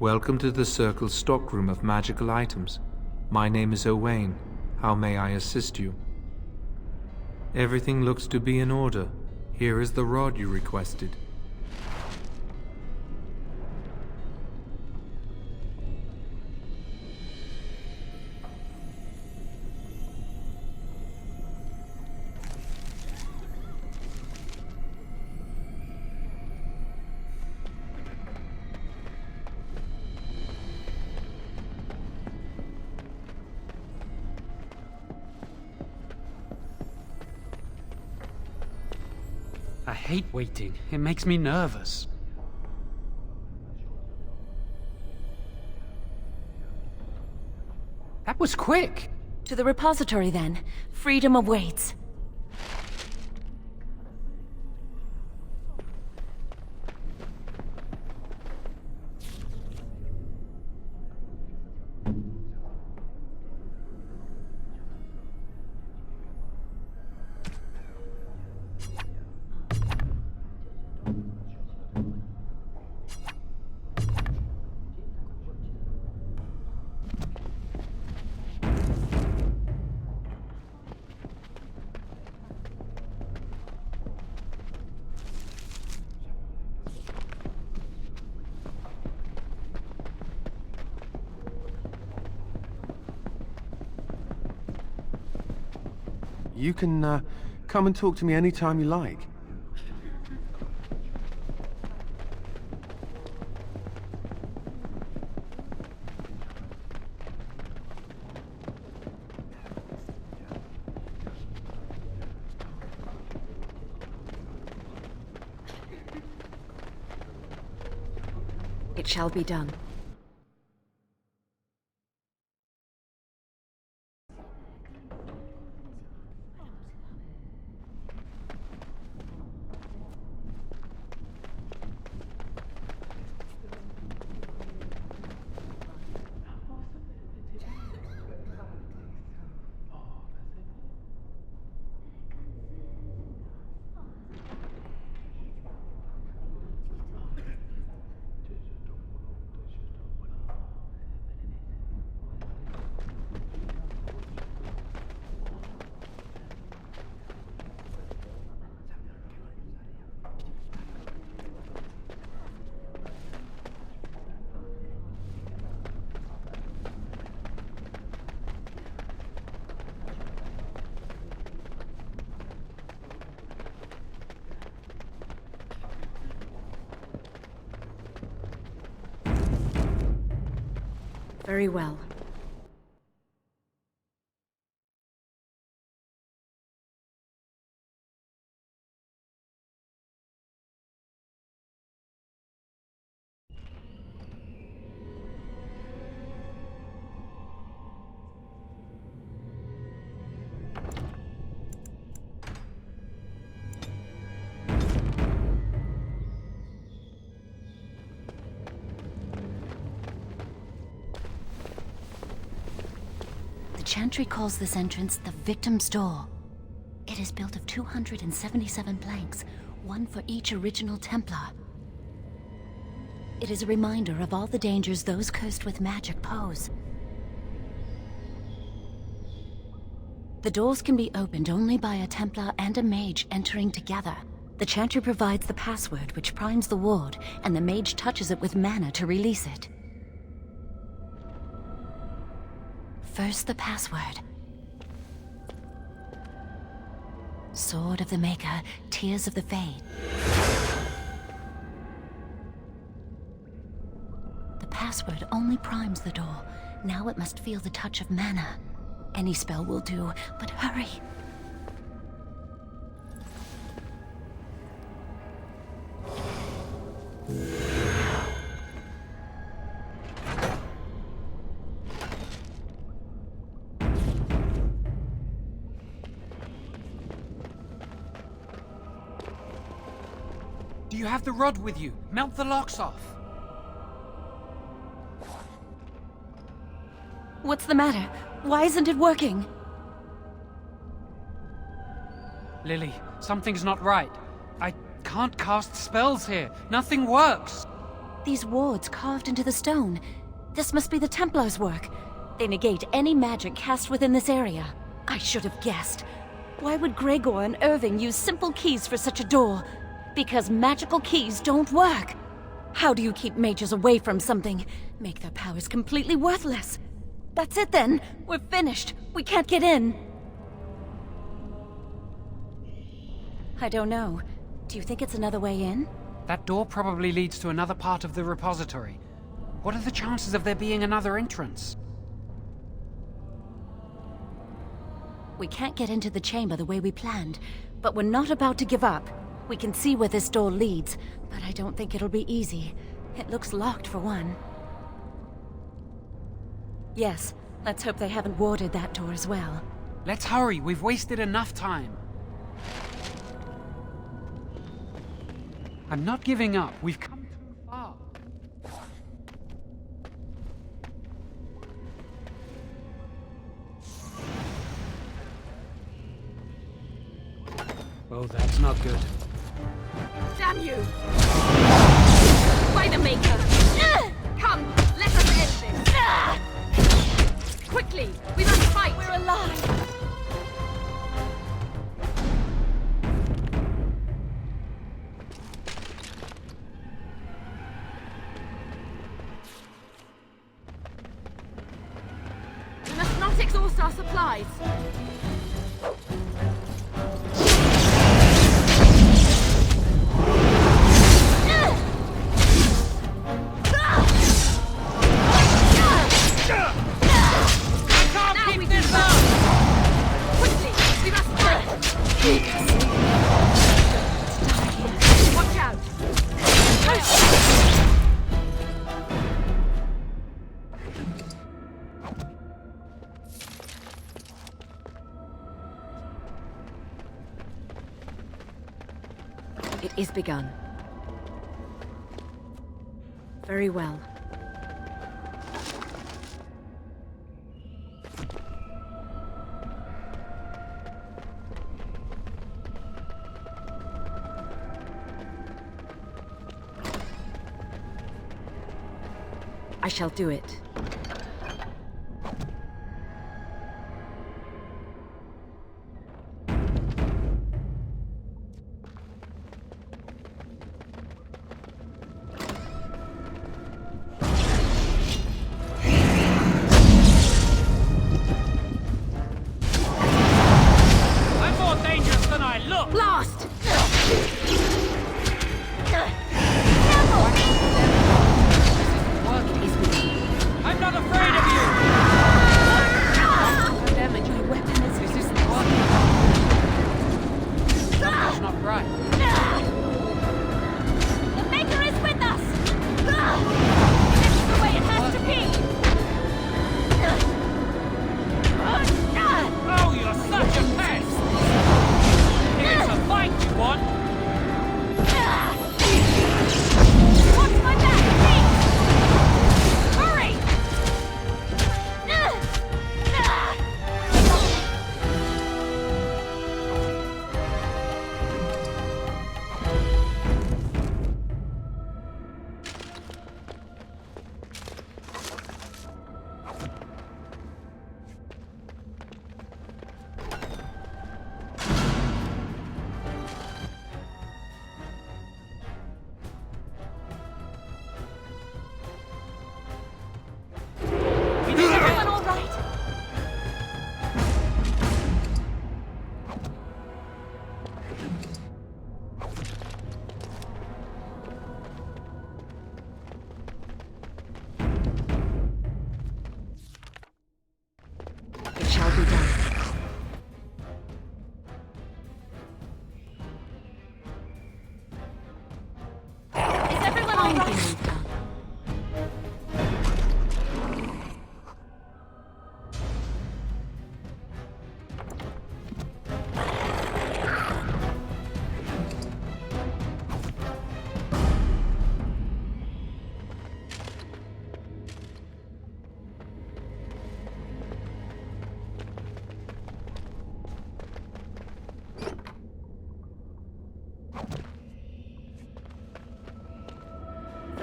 Welcome to the Circle's stockroom of magical items. My name is Owain. How may I assist you? Everything looks to be in order. Here is the rod you requested. I hate waiting. It makes me nervous. That was quick! To the repository, then. Freedom awaits. You can, come and talk to me anytime you like. It shall be done. Very well. The Chantry calls this entrance the Victim's Door. It is built of 277 planks, one for each original Templar. It is a reminder of all the dangers those cursed with magic pose. The doors can be opened only by a Templar and a mage entering together. The Chantry provides the password, which primes the ward, and the mage touches it with mana to release it. First, the password. Sword of the Maker, Tears of the Fade. The password only primes the door. Now it must feel the touch of mana. Any spell will do, but hurry! Do you have the rod with you? Melt the locks off. What's the matter? Why isn't it working? Lily, something's not right. I can't cast spells here. Nothing works. These wards carved into the stone. This must be the Templars' work. They negate any magic cast within this area. I should have guessed. Why would Gregor and Irving use simple keys for such a door? Because magical keys don't work. How do you keep mages away from something? Make their powers completely worthless. That's it then. We're finished. We can't get in. I don't know. Do you think it's another way in? That door probably leads to another part of the repository. What are the chances of there being another entrance? We can't get into the chamber the way we planned, but we're not about to give up. We can see where this door leads, but I don't think it'll be easy. It looks locked for one. Yes, let's hope they haven't warded that door as well. Let's hurry, we've wasted enough time. I'm not giving up, we've come too far. Oh, that's not good. Damn you! By the Maker! Come, let us end this! Quickly, we must fight! We're alive! We must not exhaust our supplies! Watch out! It is begun. Very well. I shall do it. I'm more dangerous than I look! Blast! Is begun.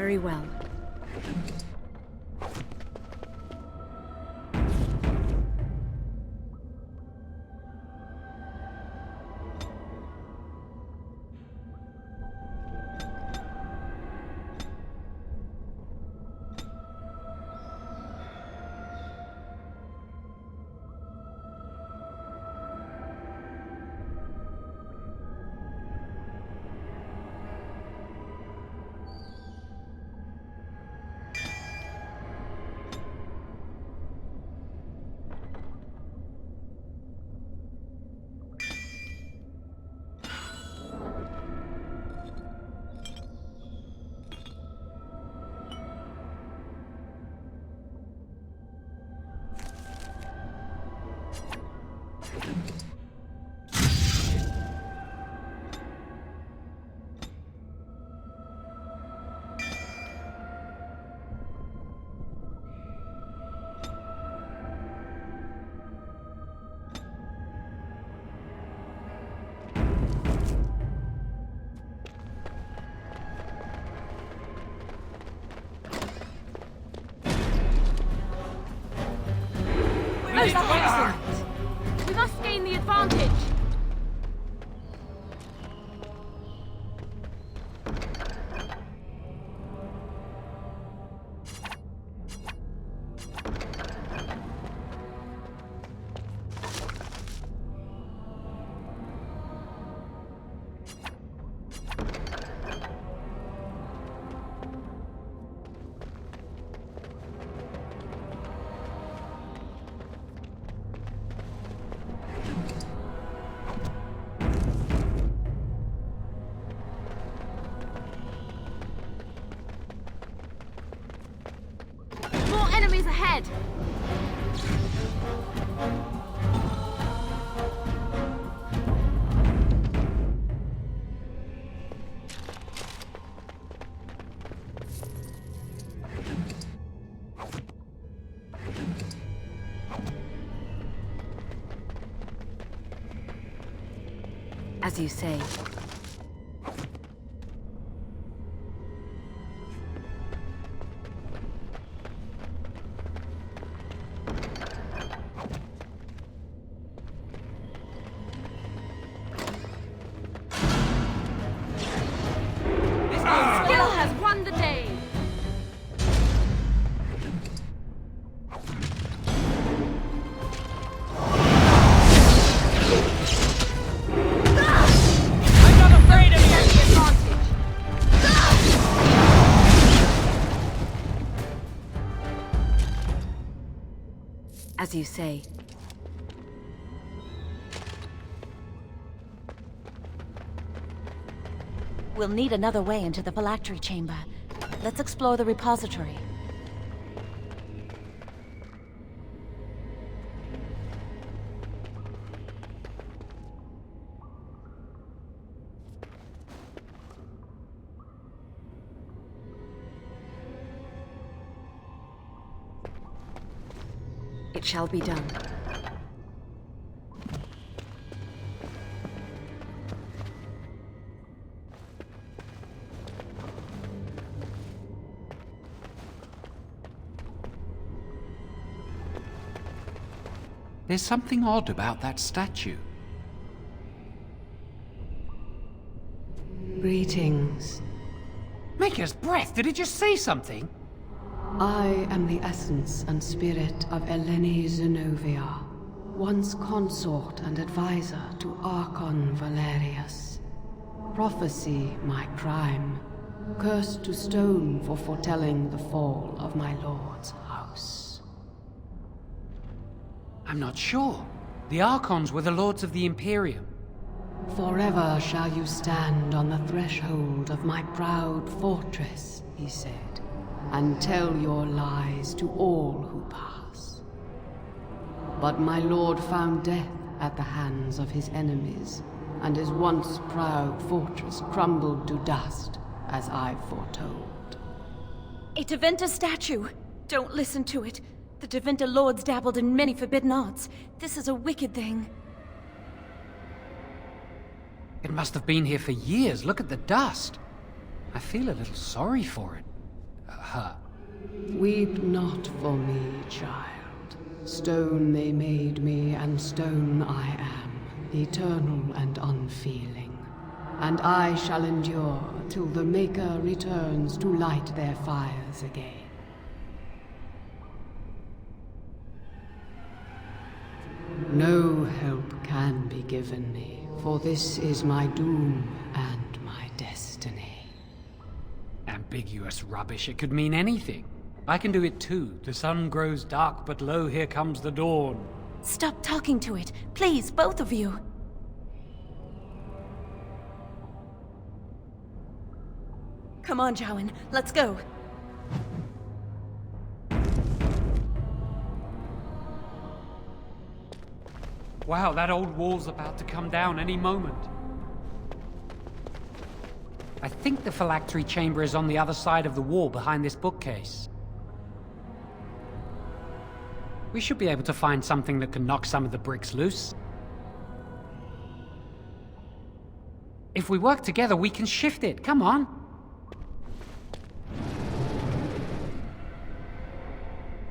Very well. Most excellent! We must gain the advantage! Enemies ahead! As you say. As you say. We'll need another way into the phylactery chamber. Let's explore the repository. It shall be done. There's something odd about that statue. Greetings. Maker's breath, did it just say something? I am the essence and spirit of Eleni Zenobia, once consort and advisor to Archon Valerius. Prophecy my crime, cursed to stone for foretelling the fall of my lord's house. I'm not sure. The Archons were the lords of the Imperium. Forever shall you stand on the threshold of my proud fortress, he said, and tell your lies to all who pass. But my lord found death at the hands of his enemies, and his once proud fortress crumbled to dust, as I foretold. A Tevinter statue! Don't listen to it. The Tevinter lords dabbled in many forbidden arts. This is a wicked thing. It must have been here for years. Look at the dust. I feel a little sorry for it. her. Weep not for me, child. Stone they made me, and stone I am, eternal and unfeeling. And I shall endure till the Maker returns to light their fires again. No help can be given me, for this is my doom and my destiny. Ambiguous rubbish, it could mean anything. I can do it too. The sun grows dark, but lo, here comes the dawn. Stop talking to it. Please, both of you. Come on, Jowen. Let's go. Wow, that old wall's about to come down any moment. I think the phylactery chamber is on the other side of the wall behind this bookcase. We should be able to find something that can knock some of the bricks loose. If we work together, we can shift it. Come on.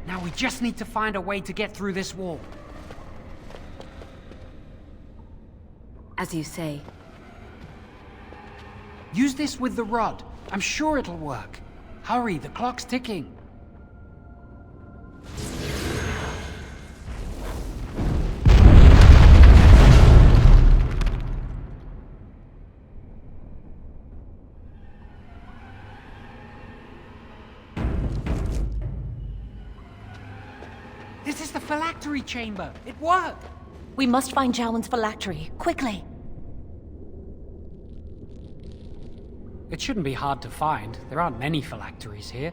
Now we just need to find a way to get through this wall. As you say. Use this with the rod. I'm sure it'll work. Hurry, the clock's ticking. This is the phylactery chamber. It worked. We must find Jowen's phylactery, quickly. It shouldn't be hard to find. There aren't many phylacteries here.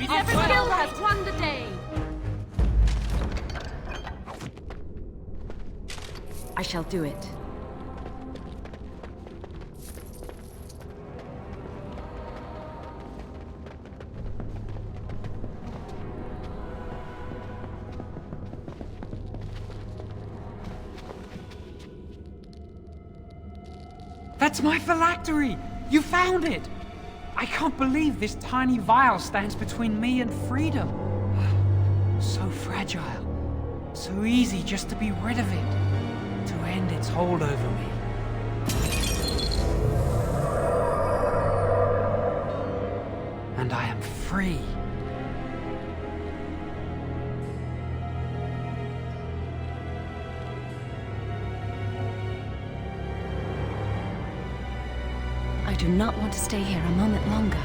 Every skill has won the day. I shall do it. That's my phylactery! You found it! I can't believe this tiny vial stands between me and freedom. So fragile. So easy just to be rid of it. To end its hold over me. And I am free. I do not want to stay here a moment longer.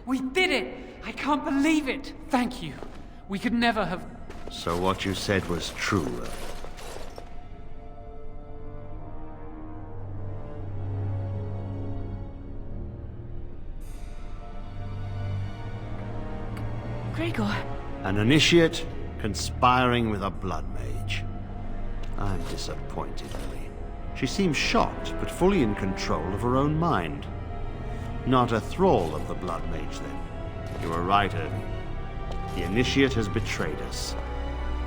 We did it! I can't believe it! Thank you. We could never have... So what you said was true. Gregor. An initiate conspiring with a blood mage. I'm disappointed, Ellie. She seems shocked, but fully in control of her own mind. Not a thrall of the blood mage, then. You were right, Irving. The initiate has betrayed us.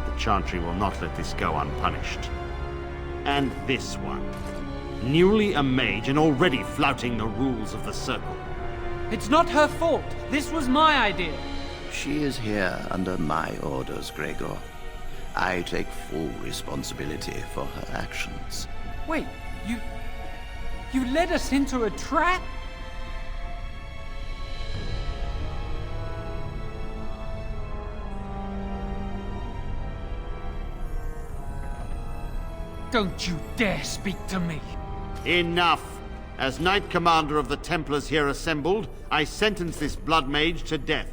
The Chantry will not let this go unpunished. And this one. Newly a mage and already flouting the rules of the Circle. It's not her fault. This was my idea. She is here under my orders, Gregor. I take full responsibility for her actions. Wait, you led us into a trap? Don't you dare speak to me! Enough! As Knight Commander of the Templars here assembled, I sentence this blood mage to death.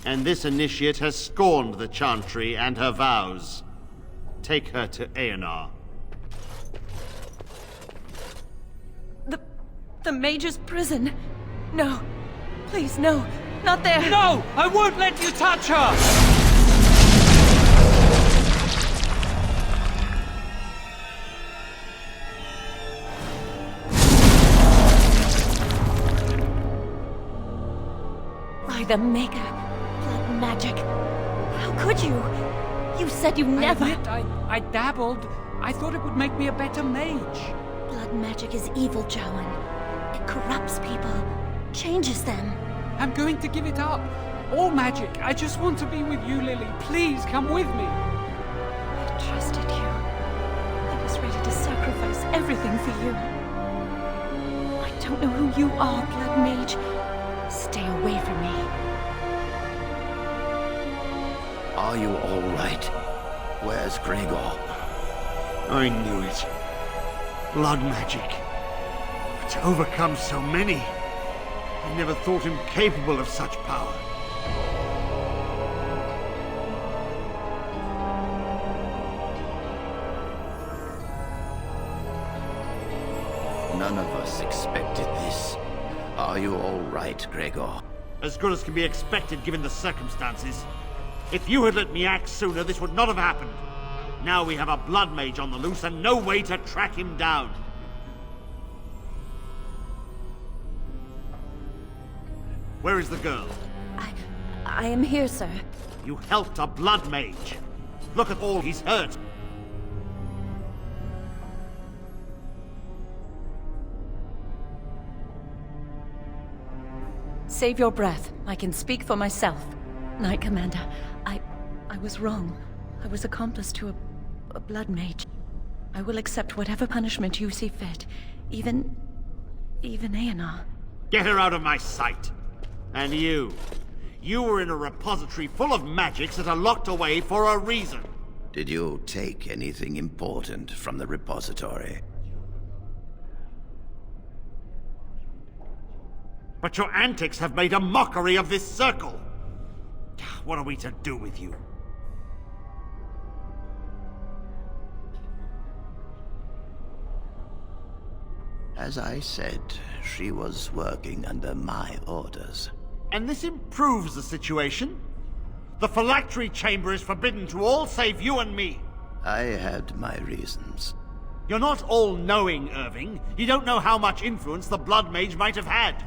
And this initiate has scorned the Chantry and her vows. Take her to Aenar. The Mage's prison. No. Please, no. Not there. No! I won't let you touch her! By the Maker. Blood magic. How could you? You said you never... I admit, I dabbled. I thought it would make me a better mage. Blood magic is evil, Jowan. It corrupts people, changes them. I'm going to give it up. All magic. I just want to be with you, Lily. Please come with me. I trusted you. I was ready to sacrifice everything for you. I don't know who you are, Blood Mage. Stay away from me. Are you all right? Where's Gregor? I knew it. Blood magic. But to overcome so many, I never thought him capable of such power. None of us expected this. Are you all right, Gregor? As good as can be expected given the circumstances. If you had let me act sooner, this would not have happened. Now we have a blood mage on the loose and no way to track him down. Where is the girl? I am here, sir. You helped a blood mage. Look at all he's hurt. Save your breath. I can speak for myself. Knight Commander, I was wrong. I was accomplice to a blood mage. I will accept whatever punishment you see fit. Even Aenar. Get her out of my sight. And you were in a repository full of magics that are locked away for a reason. Did you take anything important from the repository? But your antics have made a mockery of this circle. What are we to do with you? As I said, she was working under my orders. And this improves the situation. The phylactery chamber is forbidden to all save you and me. I had my reasons. You're not all-knowing, Irving. You don't know how much influence the Blood Mage might have had.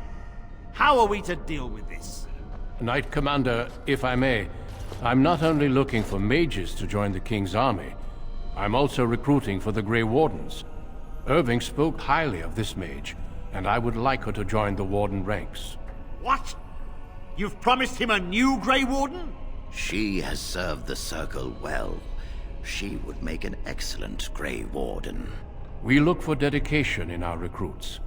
How are we to deal with this? Knight Commander, if I may, I'm not only looking for mages to join the King's army, I'm also recruiting for the Grey Wardens. Irving spoke highly of this mage, and I would like her to join the Warden ranks. What? You've promised him a new Grey Warden? She has served the Circle well. She would make an excellent Grey Warden. We look for dedication in our recruits.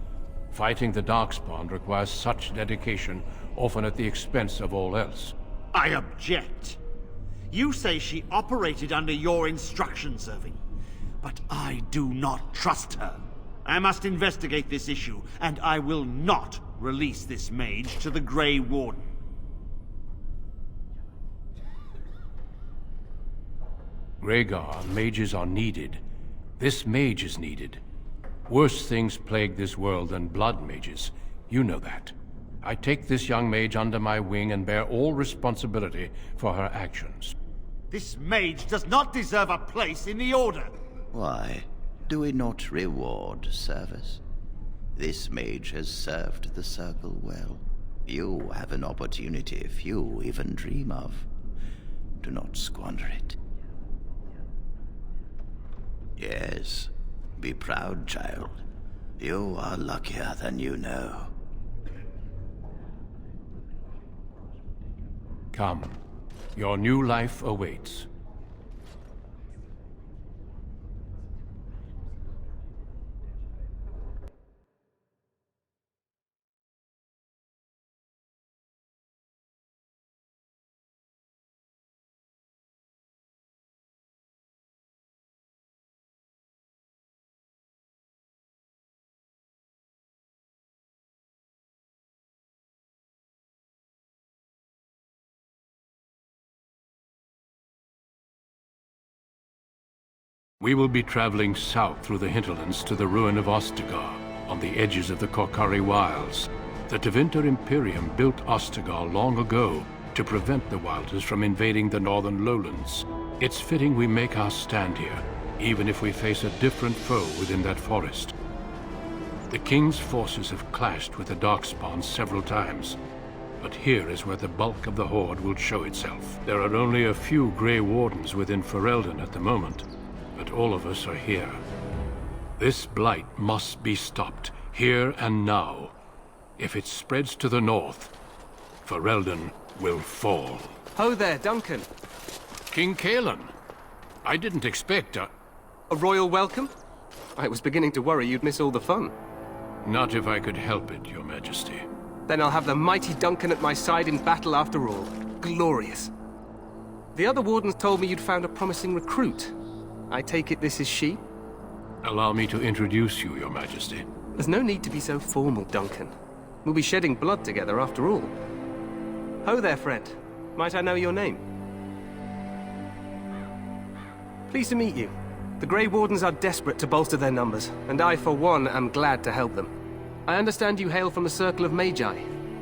Fighting the Darkspawn requires such dedication, often at the expense of all else. I object. You say she operated under your instructions, Irving. But I do not trust her. I must investigate this issue, and I will not release this mage to the Grey Warden. Rhaegar, mages are needed. This mage is needed. Worse things plague this world than blood mages. You know that. I take this young mage under my wing and bear all responsibility for her actions. This mage does not deserve a place in the Order. Why? Do we not reward service? This mage has served the Circle well. You have an opportunity few even dream of. Do not squander it. Yes, be proud, child. You are luckier than you know. Come. Your new life awaits. We will be traveling south through the hinterlands to the ruin of Ostagar, on the edges of the Korcari Wilds. The Tevinter Imperium built Ostagar long ago to prevent the Wilders from invading the northern lowlands. It's fitting we make our stand here, even if we face a different foe within that forest. The King's forces have clashed with the Darkspawn several times, but here is where the bulk of the Horde will show itself. There are only a few Grey Wardens within Ferelden at the moment, but all of us are here. This blight must be stopped, here and now. If it spreads to the north, Ferelden will fall. Ho there, Duncan. King Cailan. I didn't expect a royal welcome? I was beginning to worry you'd miss all the fun. Not if I could help it, Your Majesty. Then I'll have the mighty Duncan at my side in battle after all. Glorious. The other wardens told me you'd found a promising recruit. I take it this is she? Allow me to introduce you, Your Majesty. There's no need to be so formal, Duncan. We'll be shedding blood together after all. Ho there, friend. Might I know your name? Pleased to meet you. The Grey Wardens are desperate to bolster their numbers, and I, for one, am glad to help them. I understand you hail from the Circle of Magi.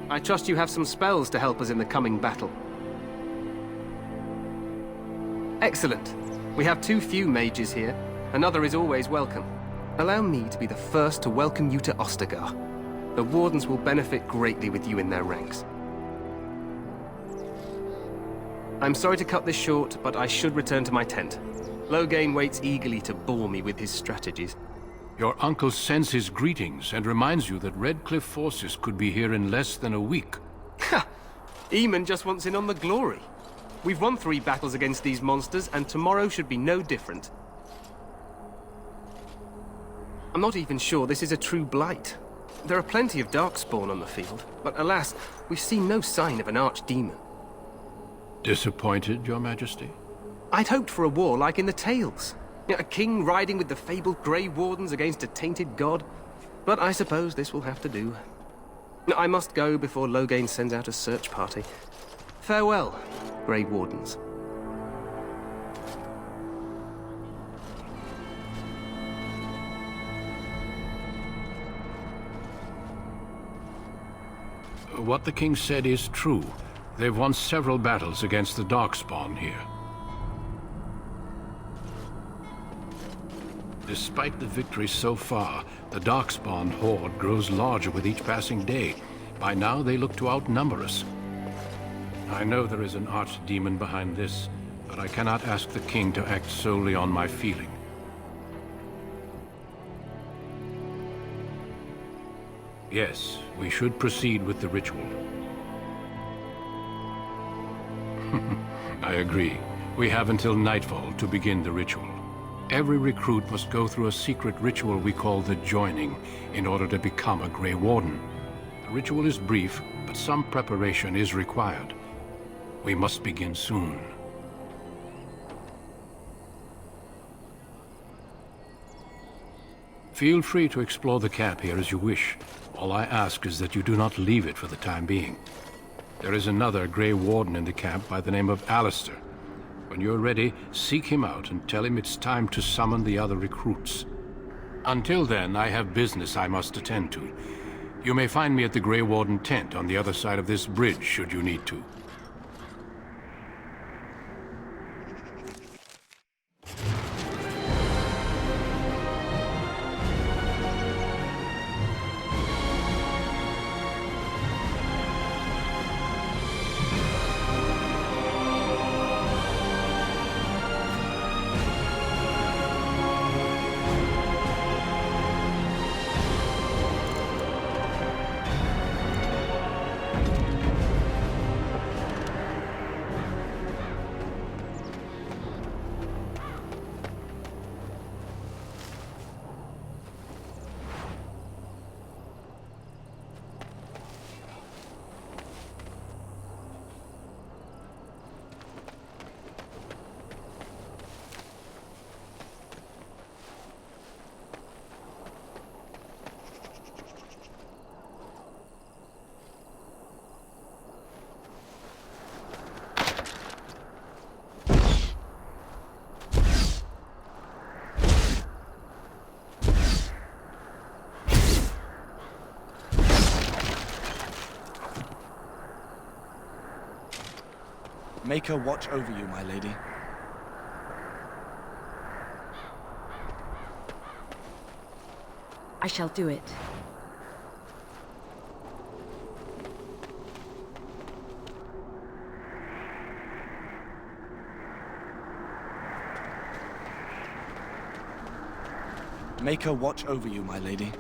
I trust you have some spells to help us in the coming battle. Excellent. We have too few mages here. Another is always welcome. Allow me to be the first to welcome you to Ostagar. The Wardens will benefit greatly with you in their ranks. I'm sorry to cut this short, but I should return to my tent. Loghain waits eagerly to bore me with his strategies. Your uncle sends his greetings and reminds you that Redcliffe forces could be here in less than a week. Ha! Eamon just wants in on the glory. We've won 3 battles against these monsters, and tomorrow should be no different. I'm not even sure this is a true blight. There are plenty of Darkspawn on the field, but alas, we've seen no sign of an archdemon. Disappointed, Your Majesty? I'd hoped for a war like in the tales. A king riding with the fabled Grey Wardens against a tainted god. But I suppose this will have to do. I must go before Loghain sends out a search party. Farewell, Grey Wardens. What the king said is true. They've won several battles against the Darkspawn here. Despite the victories so far, the Darkspawn horde grows larger with each passing day. By now, they look to outnumber us. I know there is an archdemon behind this, but I cannot ask the king to act solely on my feeling. Yes, we should proceed with the ritual. I agree. We have until nightfall to begin the ritual. Every recruit must go through a secret ritual we call the Joining in order to become a Grey Warden. The ritual is brief, but some preparation is required. We must begin soon. Feel free to explore the camp here as you wish. All I ask is that you do not leave it for the time being. There is another Grey Warden in the camp by the name of Alistair. When you're ready, seek him out and tell him it's time to summon the other recruits. Until then, I have business I must attend to. You may find me at the Grey Warden tent on the other side of this bridge, should you need to. Make her watch over you, my lady. I shall do it. Make her watch over you, my lady.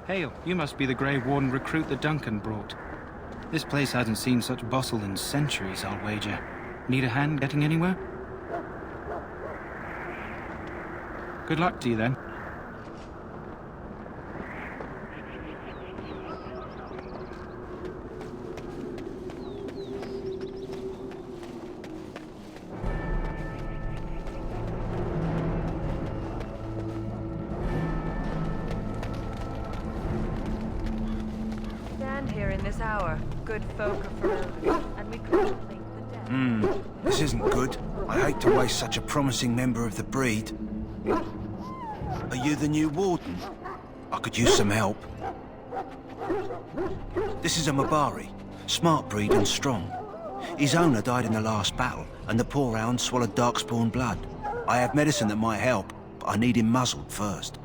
Hail, you must be the Grey Warden recruit that Duncan brought. This place hasn't seen such bustle in centuries, I'll wager. Need a hand getting anywhere? Good luck to you, then. Here in this hour, good folk are forever, and we contemplate the dead. This isn't good. I hate to waste such a promising member of the breed. Are you the new warden? I could use some help. This is a Mabari, smart breed and strong. His owner died in the last battle, and the poor hound swallowed darkspawn blood. I have medicine that might help, but I need him muzzled first.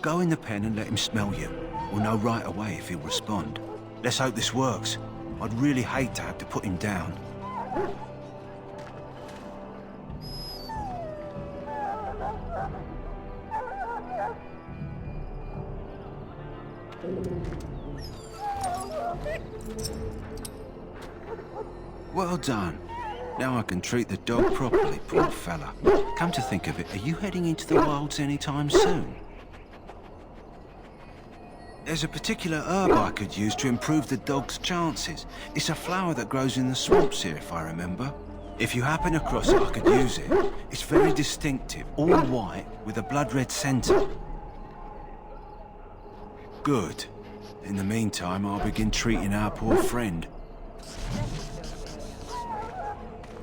Go in the pen and let him smell you. We'll know right away if he'll respond. Let's hope this works. I'd really hate to have to put him down. Well done. Now I can treat the dog properly, poor fella. Come to think of it, are you heading into the wilds anytime soon? There's a particular herb I could use to improve the dog's chances. It's a flower that grows in the swamps here, if I remember. If you happen across it, I could use it. It's very distinctive, all white, with a blood-red centre. Good. In the meantime, I'll begin treating our poor friend.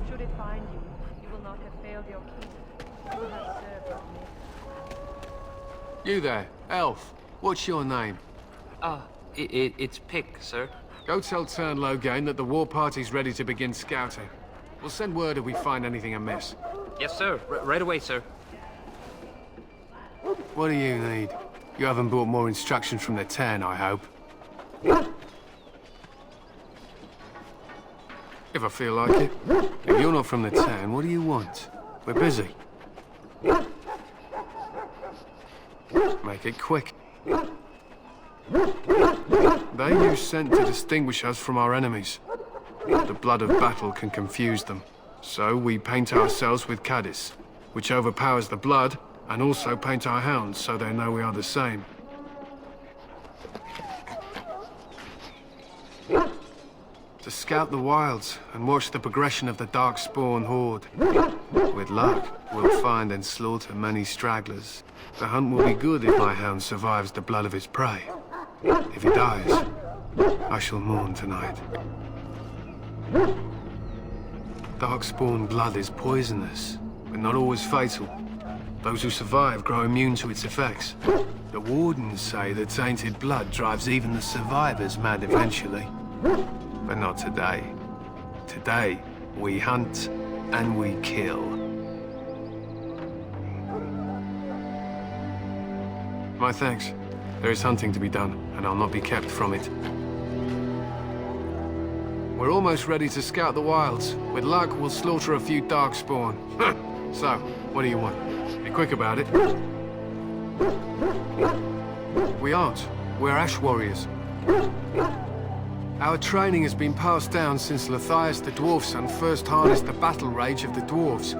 Should it find you, you will not have failed your king. You will have served your maker. You there, elf. What's your name? It's Pick, sir. Go tell Tern Loghain that the war party's ready to begin scouting. We'll send word if we find anything amiss. Yes, sir. Right away, sir. What do you need? You haven't brought more instructions from the Tern, I hope. If I feel like it. If you're not from the Tern, what do you want? We're busy. Make it quick. They use scent to distinguish us from our enemies. The blood of battle can confuse them. So we paint ourselves with Caddis, which overpowers the blood, and also paint our hounds so they know we are the same. To scout the wilds and watch the progression of the Darkspawn horde. With luck, we'll find and slaughter many stragglers. The hunt will be good if my hound survives the blood of his prey. If he dies, I shall mourn tonight. Darkspawn blood is poisonous, but not always fatal. Those who survive grow immune to its effects. The Wardens say that tainted blood drives even the survivors mad eventually. But not today. Today, we hunt and we kill. My thanks. There is hunting to be done, and I'll not be kept from it. We're almost ready to scout the wilds. With luck, we'll slaughter a few darkspawn. So, what do you want? Be quick about it. We aren't. We're Ash Warriors. Our training has been passed down since Lathias the Dwarf Son first harnessed the battle rage of the dwarves.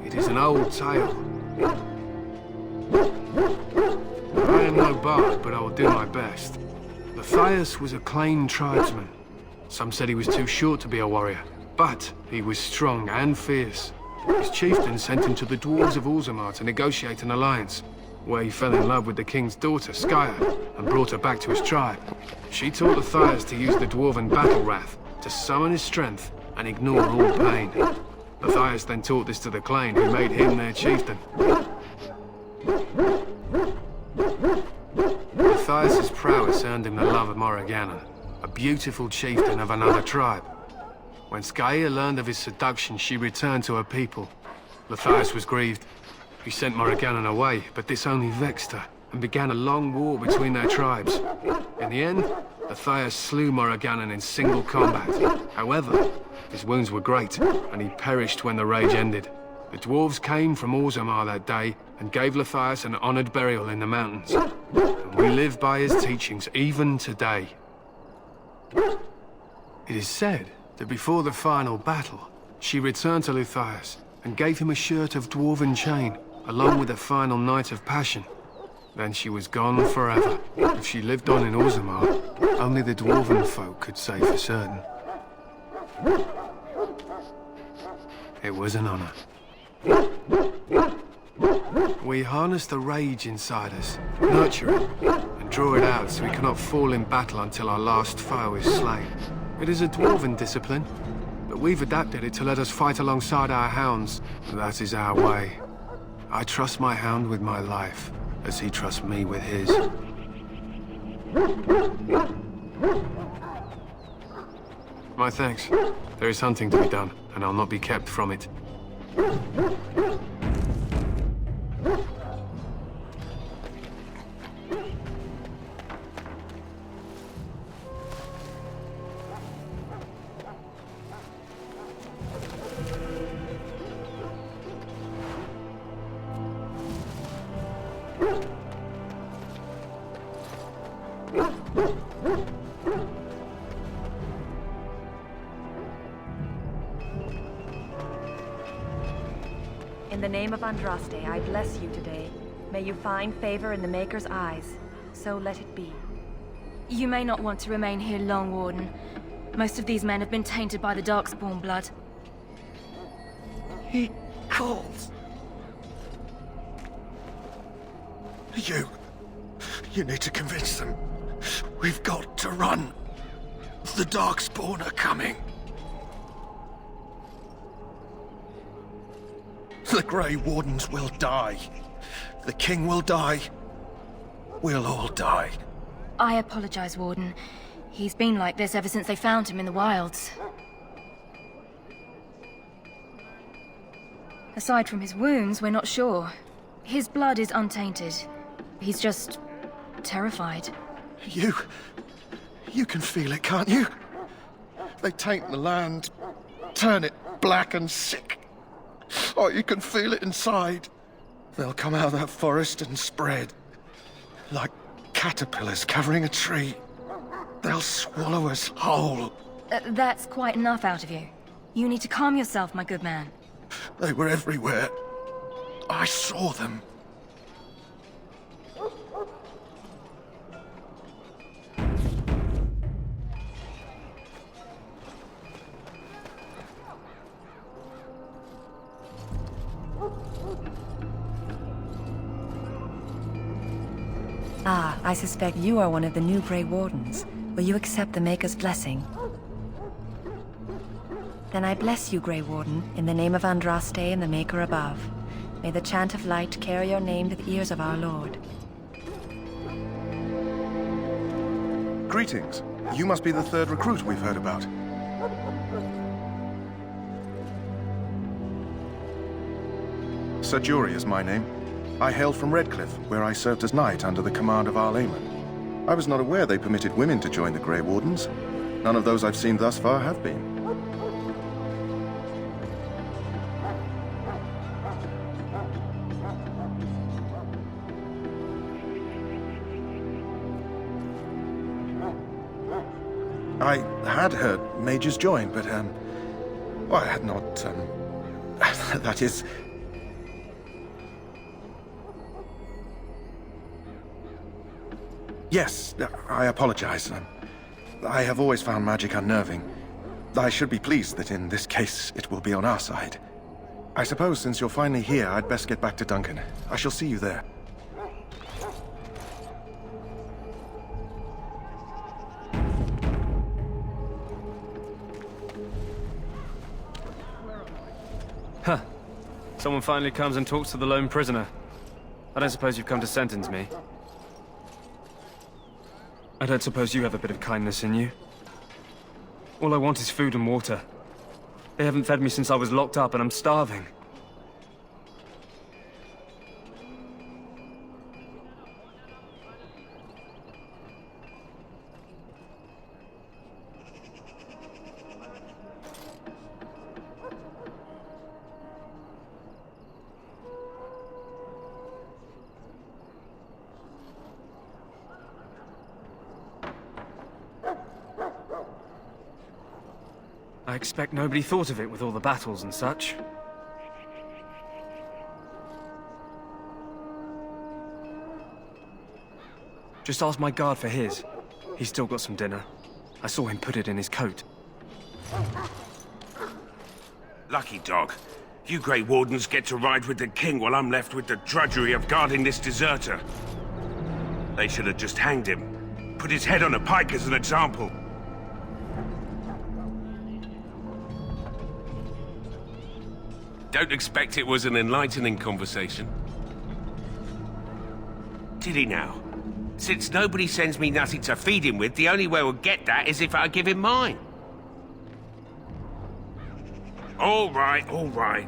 It is an old tale. I am no bard, but I will do my best. Lathias was a Clane tribesman. Some said he was too short to be a warrior, but he was strong and fierce. His chieftain sent him to the dwarves of Orzammar to negotiate an alliance, where he fell in love with the king's daughter, Skya, and brought her back to his tribe. She taught Lathias to use the dwarven battle wrath to summon his strength and ignore all pain. Lathias then taught this to the Clane, who made him their chieftain. Lathias' prowess earned him the love of Morrigannon, a beautiful chieftain of another tribe. When Skya learned of his seduction, she returned to her people. Lathias was grieved. He sent Morrigannon away, but this only vexed her, and began a long war between their tribes. In the end, Lathias slew Morrigannon in single combat. However, his wounds were great, and he perished when the rage ended. The dwarves came from Orzammar that day, and gave Lathias an honored burial in the mountains. And we live by his teachings even today. It is said that before the final battle, she returned to Lathias and gave him a shirt of dwarven chain, along with a final night of passion. Then she was gone forever. If she lived on in Orzammar, only the dwarven folk could say for certain. It was an honor. We harness the rage inside us, nurture it, and draw it out so we cannot fall in battle until our last foe is slain. It is a dwarven discipline, but we've adapted it to let us fight alongside our hounds. That is our way. I trust my hound with my life, as he trusts me with his. My thanks. There is hunting to be done, and I'll not be kept from it. In the name of Andraste, I bless you today. May you find favor in the Maker's eyes. So let it be. You may not want to remain here long, Warden. Most of these men have been tainted by the Darkspawn blood. He calls. You need to convince them. We've got to run. The Darkspawn are coming. The Grey Wardens will die. The King will die. We'll all die. I apologize, Warden. He's been like this ever since they found him in the wilds. Aside from his wounds, we're not sure. His blood is untainted. He's just terrified. You can feel it, can't you? They taint the land, turn it black and sick. Oh, you can feel it inside. They'll come out of that forest and spread. Like caterpillars covering a tree. They'll swallow us whole. That's quite enough out of you. You need to calm yourself, my good man. They were everywhere. I saw them. Ah, I suspect you are one of the new Grey Wardens. Will you accept the Maker's blessing? Then I bless you, Grey Warden, in the name of Andraste and the Maker above. May the chant of light carry your name to the ears of our Lord. Greetings. You must be the third recruit we've heard about. Sajuri is my name. I hail from Redcliffe, where I served as knight under the command of Arl Eamon. I was not aware they permitted women to join the Grey Wardens. None of those I've seen thus far have been. I had heard mages join, but, well, I had not, that is... Yes, I apologize. I have always found magic unnerving. I should be pleased that in this case it will be on our side. I suppose since you're finally here, I'd best get back to Duncan. I shall see you there. Huh. Someone finally comes and talks to the lone prisoner. I don't suppose you've come to sentence me. I don't suppose you have a bit of kindness in you. All I want is food and water. They haven't fed me since I was locked up and I'm starving. I expect nobody thought of it with all the battles and such. Just ask my guard for his. He's still got some dinner. I saw him put it in his coat. Lucky dog. You Grey Wardens get to ride with the king while I'm left with the drudgery of guarding this deserter. They should have just hanged him. Put his head on a pike as an example. Don't expect it was an enlightening conversation. Did he now? Since nobody sends me nothing to feed him with, the only way we'll get that is if I give him mine. All right, all right.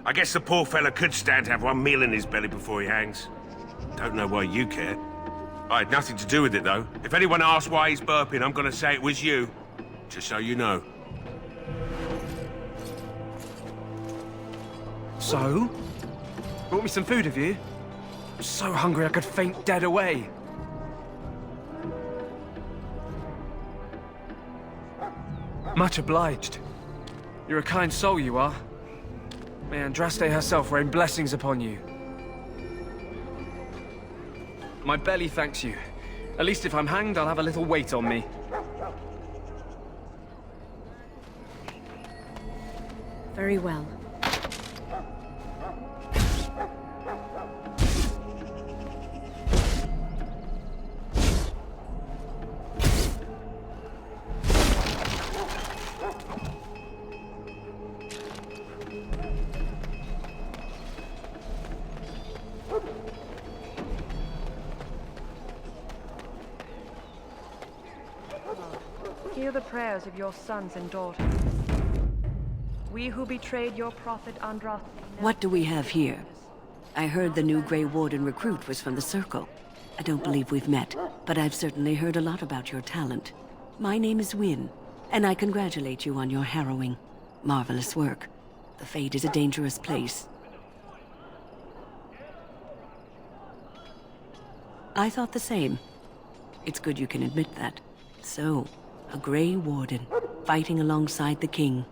I guess the poor fella could stand to have one meal in his belly before he hangs. Don't know why you care. I had nothing to do with it, though. If anyone asks why he's burping, I'm gonna say it was you. Just so you know. So? Brought me some food, have you? I'm so hungry I could faint dead away. Much obliged. You're a kind soul, you are. May Andraste herself rain blessings upon you. My belly thanks you. At least if I'm hanged, I'll have a little weight on me. Very well. Hear the prayers of your sons and daughters. We who betrayed your prophet Andraste. What do we have here? I heard the new Grey Warden recruit was from the Circle. I don't believe we've met, but I've certainly heard a lot about your talent. My name is Wynne, and I congratulate you on your harrowing, marvelous work. The Fade is a dangerous place. I thought the same. It's good you can admit that. So, a Grey Warden, fighting alongside the King.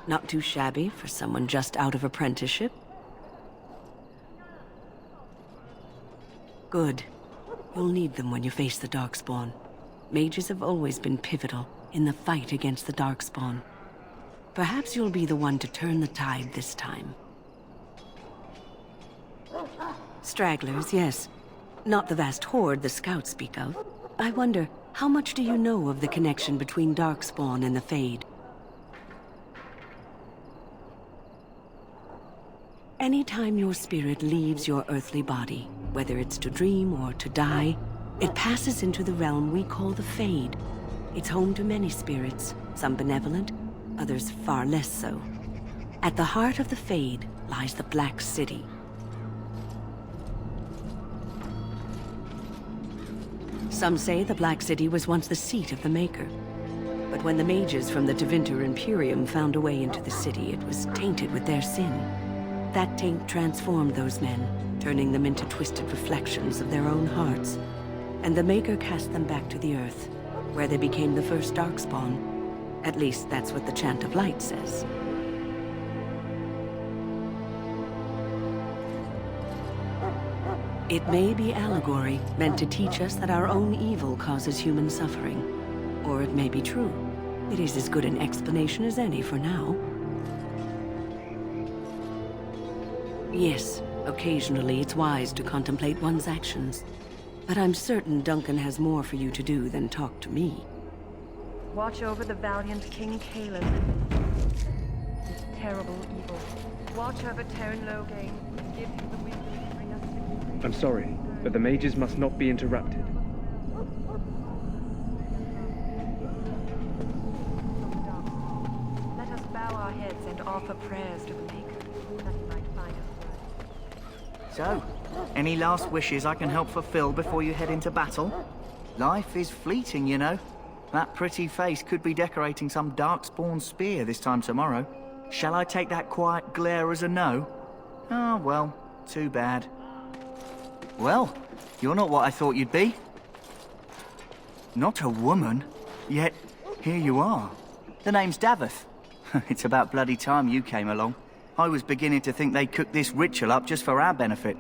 Not too shabby for someone just out of apprenticeship. Good. You'll need them when you face the Darkspawn. Mages have always been pivotal in the fight against the Darkspawn. Perhaps you'll be the one to turn the tide this time. Stragglers, yes. Not the vast horde the scouts speak of. I wonder, how much do you know of the connection between Darkspawn and the Fade? Anytime your spirit leaves your earthly body, whether it's to dream or to die, it passes into the realm we call the Fade. It's home to many spirits, some benevolent, others far less so. At the heart of the Fade lies the Black City. Some say the Black City was once the seat of the Maker. But when the mages from the Tevinter Imperium found a way into the city, it was tainted with their sin. That taint transformed those men, turning them into twisted reflections of their own hearts. And the Maker cast them back to the Earth, where they became the first Darkspawn. At least that's what the Chant of Light says. It may be allegory, meant to teach us that our own evil causes human suffering. Or it may be true. It is as good an explanation as any for now. Yes, occasionally it's wise to contemplate one's actions. But I'm certain Duncan has more for you to do than talk to me. Watch over the valiant King Cailan. This terrible evil. Watch over Terran Loghain. Give him the wisdom to bring us to... I'm sorry, but the mages must not be interrupted. Let us bow our heads and offer prayers to the Maker, that he might find us. So, any last wishes I can help fulfill before you head into battle? Life is fleeting, you know. That pretty face could be decorating some Darkspawn spear this time tomorrow. Shall I take that quiet glare as a no? Oh, well, too bad. Well, you're not what I thought you'd be. Not a woman, yet here you are. The name's Daveth. It's about bloody time you came along. I was beginning to think they cooked this ritual up just for our benefit.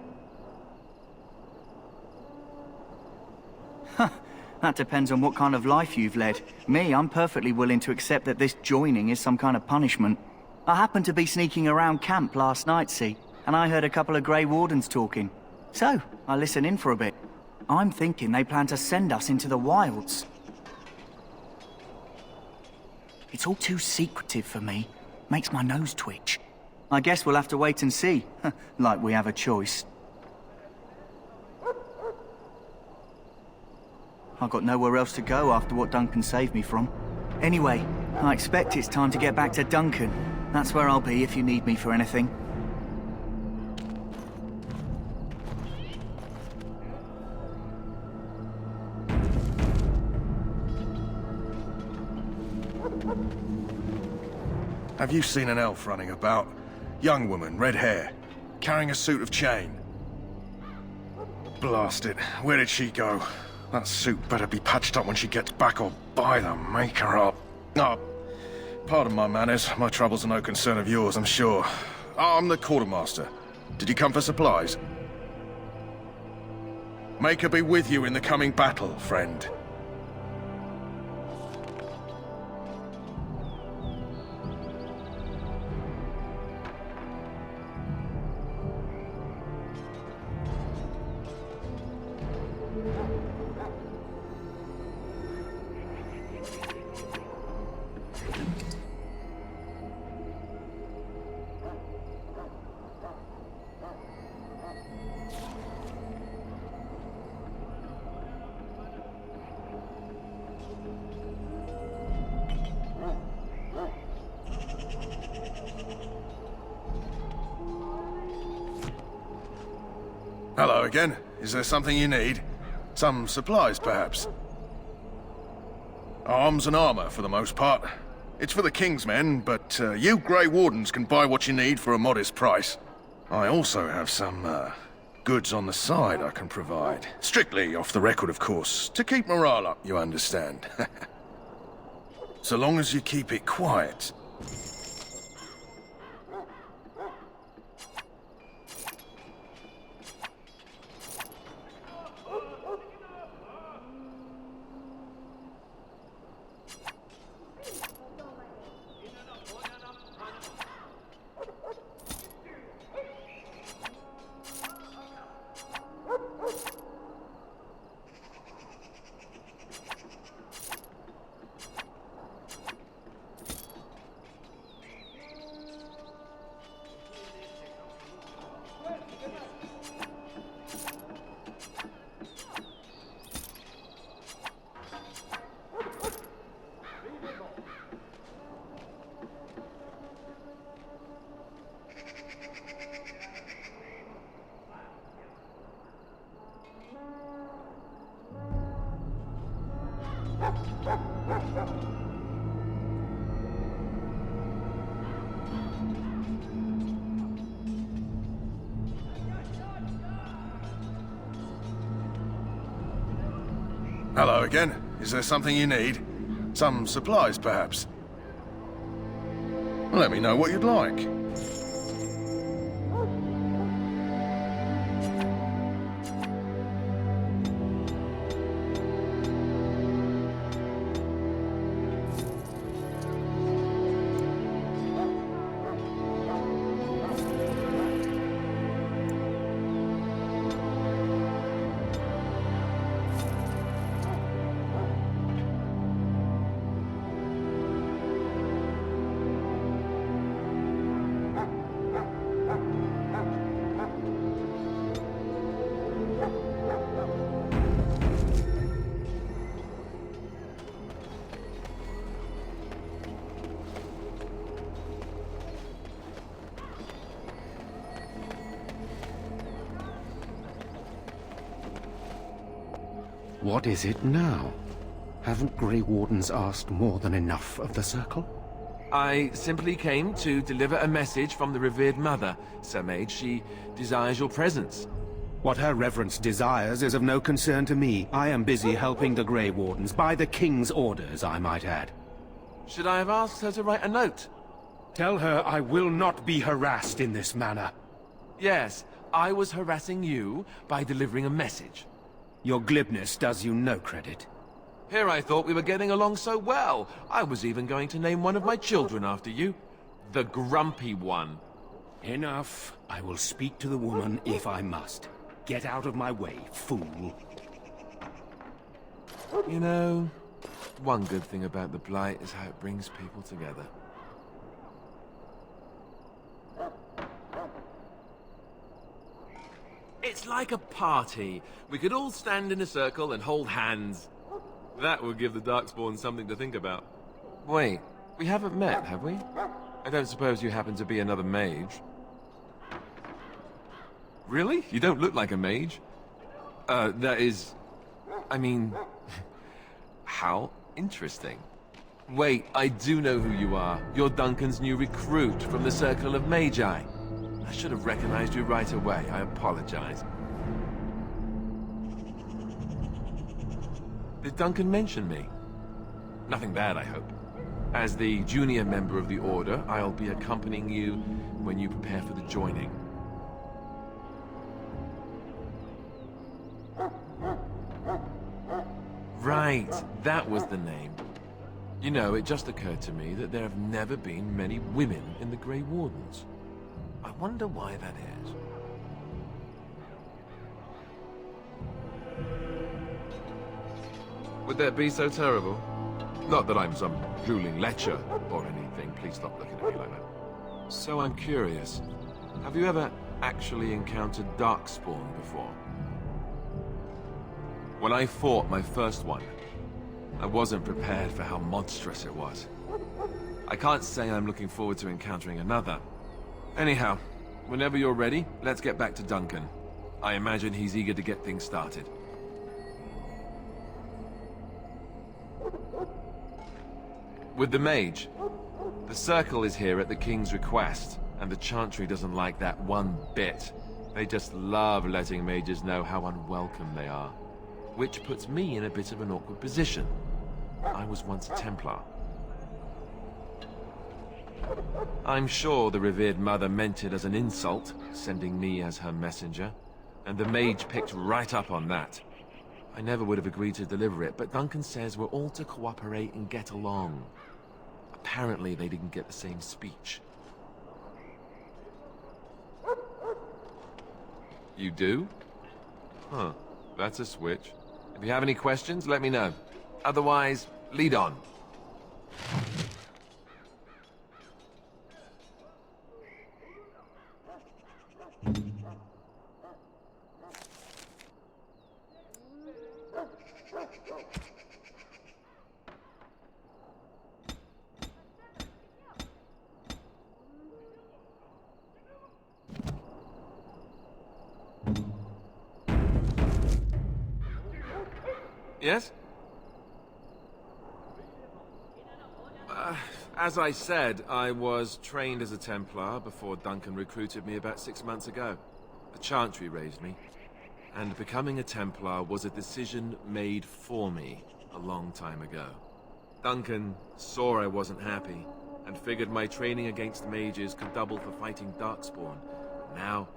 Huh, that depends on what kind of life you've led. Me, I'm perfectly willing to accept that this joining is some kind of punishment. I happened to be sneaking around camp last night, see, and I heard a couple of Grey Wardens talking. So, I listened in for a bit. I'm thinking they plan to send us into the wilds. It's all too secretive for me. Makes my nose twitch. I guess we'll have to wait and see. Like we have a choice. I've got nowhere else to go after what Duncan saved me from. Anyway, I expect it's time to get back to Duncan. That's where I'll be if you need me for anything. Have you seen an elf running about? Young woman, red hair, carrying a suit of chain. Blast it. Where did she go? That suit better be patched up when she gets back or by the Maker up. Oh, pardon my manners. My troubles are no concern of yours, I'm sure. I'm the quartermaster. Did you come for supplies? Maker be with you in the coming battle, friend. Hello again. Is there something you need? Some supplies, perhaps? Arms and armor, for the most part. It's for the King's men, but you Grey Wardens can buy what you need for a modest price. I also have some, goods on the side I can provide. Strictly off the record, of course. To keep morale up, you understand. So long as you keep it quiet. Hello again. Is there something you need? Some supplies, perhaps? Let me know what you'd like. What is it now? Haven't Grey Wardens asked more than enough of the Circle? I simply came to deliver a message from the revered mother, Sir Mage. She desires your presence. What her reverence desires is of no concern to me. I am busy helping the Grey Wardens, by the King's orders, I might add. Should I have asked her to write a note? Tell her I will not be harassed in this manner. Yes, I was harassing you by delivering a message. Your glibness does you no credit. Here I thought we were getting along so well. I was even going to name one of my children after you. The Grumpy One. Enough. I will speak to the woman if I must. Get out of my way, fool. You know, one good thing about the Blight is how it brings people together. It's like a party. We could all stand in a circle and hold hands. That would give the Darkspawn something to think about. Wait, we haven't met, have we? I don't suppose you happen to be another mage? Really? You don't look like a mage. That is... I mean... How interesting. Wait, I do know who you are. You're Duncan's new recruit from the Circle of Magi. I should have recognized you right away. I apologize. Did Duncan mention me? Nothing bad, I hope. As the junior member of the Order, I'll be accompanying you when you prepare for the joining. Right, that was the name. You know, it just occurred to me that there have never been many women in the Grey Wardens. I wonder why that is. Would that be so terrible? Not that I'm some drooling lecher or anything. Please stop looking at me like that. So I'm curious. Have you ever actually encountered Darkspawn before? When I fought my first one, I wasn't prepared for how monstrous it was. I can't say I'm looking forward to encountering another. Anyhow, whenever you're ready, let's get back to Duncan. I imagine he's eager to get things started. With the mage, the Circle is here at the King's request, and the Chantry doesn't like that one bit. They just love letting mages know how unwelcome they are. Which puts me in a bit of an awkward position. I was once a Templar. I'm sure the revered mother meant it as an insult, sending me as her messenger, and the mage picked right up on that. I never would have agreed to deliver it, but Duncan says we're all to cooperate and get along. Apparently they didn't get the same speech. You do? Huh, that's a switch. If you have any questions, let me know. Otherwise, lead on. Yes? As I said, I was trained as a Templar before Duncan recruited me about 6 months ago. The Chantry raised me, and becoming a Templar was a decision made for me a long time ago. Duncan saw I wasn't happy, and figured my training against mages could double for fighting Darkspawn. Now,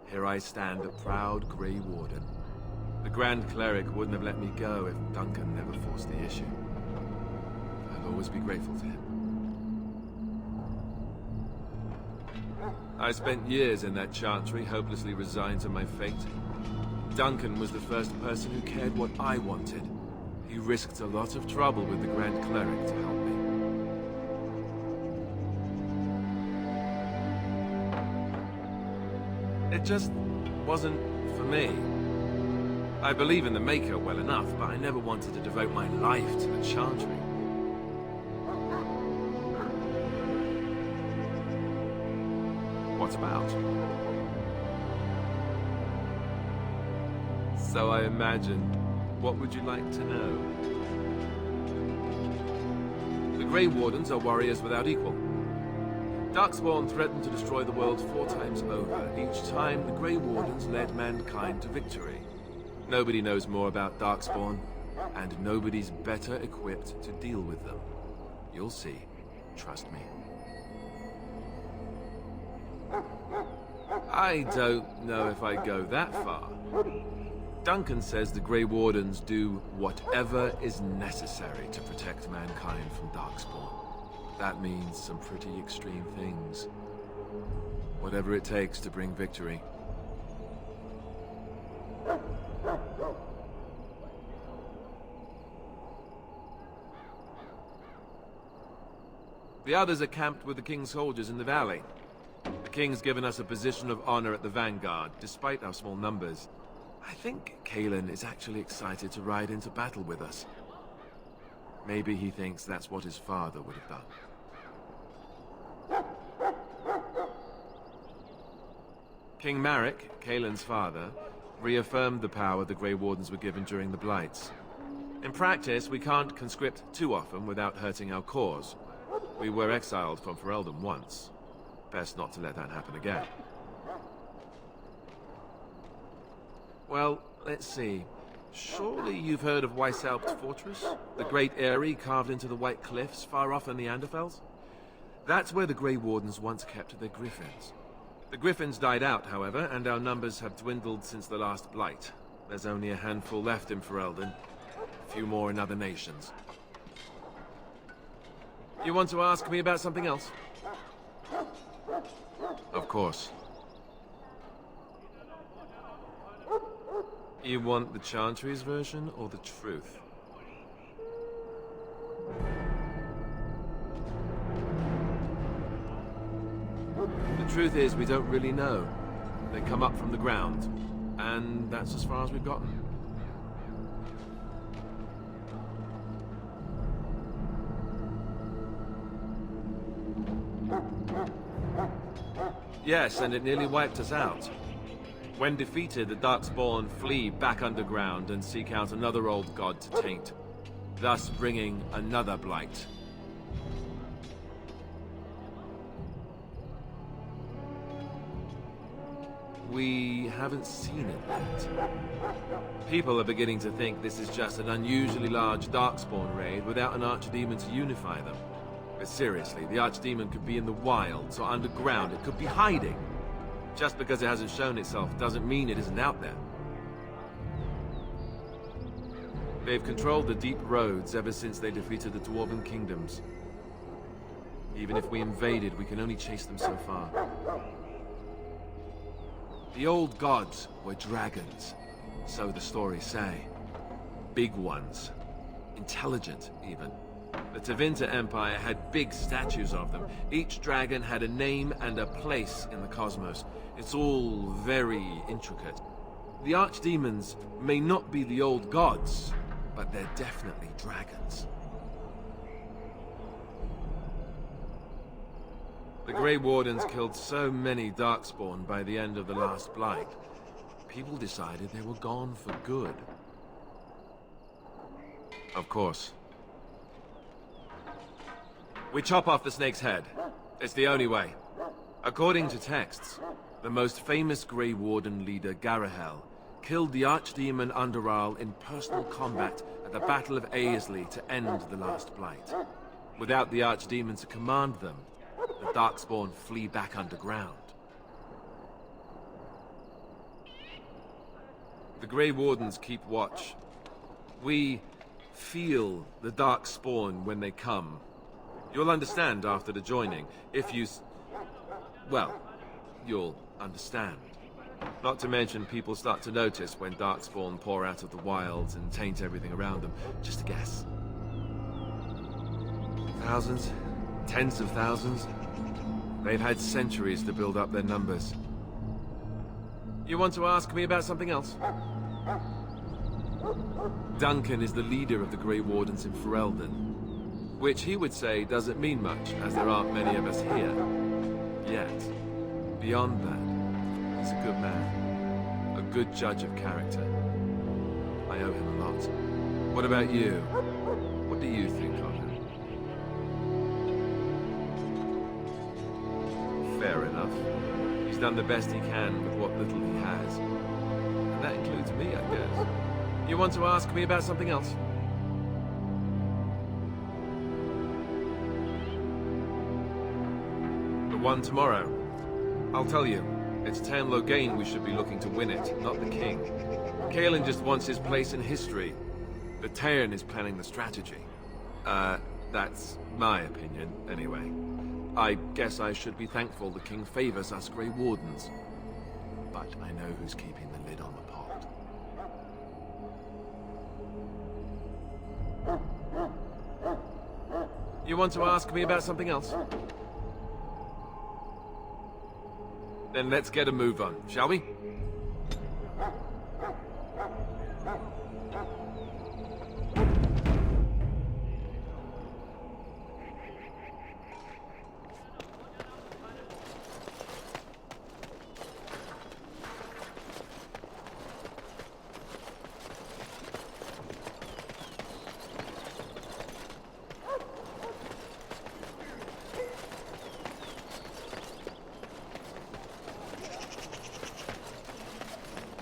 here I stand, a proud Grey Warden. The Grand Cleric wouldn't have let me go if Duncan never forced the issue. I'll always be grateful to him. I spent years in that Chantry, hopelessly resigned to my fate. Duncan was the first person who cared what I wanted. He risked a lot of trouble with the Grand Cleric to help me. It just wasn't for me. I believe in the Maker well enough, but I never wanted to devote my life to the Chantry. What about? So I imagine, what would you like to know? The Grey Wardens are warriors without equal. Darkspawn threatened to destroy the world 4 times over. Each time, the Grey Wardens led mankind to victory. Nobody knows more about Darkspawn, and nobody's better equipped to deal with them. You'll see. Trust me. I don't know if I'd go that far. Duncan says the Grey Wardens do whatever is necessary to protect mankind from Darkspawn. That means some pretty extreme things. Whatever it takes to bring victory. The others are camped with the King's soldiers in the valley. The King's given us a position of honor at the vanguard, despite our small numbers. I think Cailan is actually excited to ride into battle with us. Maybe he thinks that's what his father would have done. King Marek, Cailan's father, reaffirmed the power the Grey Wardens were given during the Blights. In practice, we can't conscript too often without hurting our cause. We were exiled from Ferelden once. Best not to let that happen again. Well, let's see. Surely you've heard of Weissalp's Fortress? The great eyrie carved into the White Cliffs far off in the Anderfels? That's where the Grey Wardens once kept their griffins. The griffins died out, however, and our numbers have dwindled since the last Blight. There's only a handful left in Ferelden. A few more in other nations. You want to ask me about something else? Of course. You want the Chantry's version or the truth? The truth is, we don't really know. They come up from the ground, and that's as far as we've gotten. Yes, and it nearly wiped us out. When defeated, the Darkspawn flee back underground and seek out another old god to taint, thus bringing another Blight. We haven't seen it yet. People are beginning to think this is just an unusually large Darkspawn raid without an Archdemon to unify them. But seriously, the Archdemon could be in the wilds or underground. It could be hiding. Just because it hasn't shown itself doesn't mean it isn't out there. They've controlled the deep roads ever since they defeated the Dwarven Kingdoms. Even if we invaded, we can only chase them so far. The old gods were dragons, so the stories say. Big ones. Intelligent, even. The Tevinter Empire had big statues of them. Each dragon had a name and a place in the cosmos. It's all very intricate. The Archdemons may not be the old gods, but they're definitely dragons. The Grey Wardens killed so many Darkspawn by the end of the last Blight. People decided they were gone for good. Of course. We chop off the snake's head. It's the only way. According to texts, the most famous Grey Warden leader, Garahel, killed the Archdemon Underarl in personal combat at the Battle of Aesley to end the Last Blight. Without the Archdemon to command them, the Darkspawn flee back underground. The Grey Wardens keep watch. We feel the Darkspawn when they come. You'll understand after the joining, if you well, you'll understand. Not to mention people start to notice when Darkspawn pour out of the wilds and taint everything around them. Just a guess. Thousands? Tens of thousands? They've had centuries to build up their numbers. You want to ask me about something else? Duncan is the leader of the Grey Wardens in Ferelden, which he would say doesn't mean much, as there aren't many of us here. Yet. Beyond that, he's a good man. A good judge of character. I owe him a lot. What about you? What do you think of him? Fair enough. He's done the best he can with what little he has. And that includes me, I guess. You want to ask me about something else? The one tomorrow. I'll tell you. It's Tam Loghain we should be looking to win it, not the king. Cailan just wants his place in history. But Tairn is planning the strategy. That's my opinion, anyway. I guess I should be thankful the king favors us Grey Wardens. But I know who's keeping the lid on the pot. You want to ask me about something else? Then let's get a move on, shall we?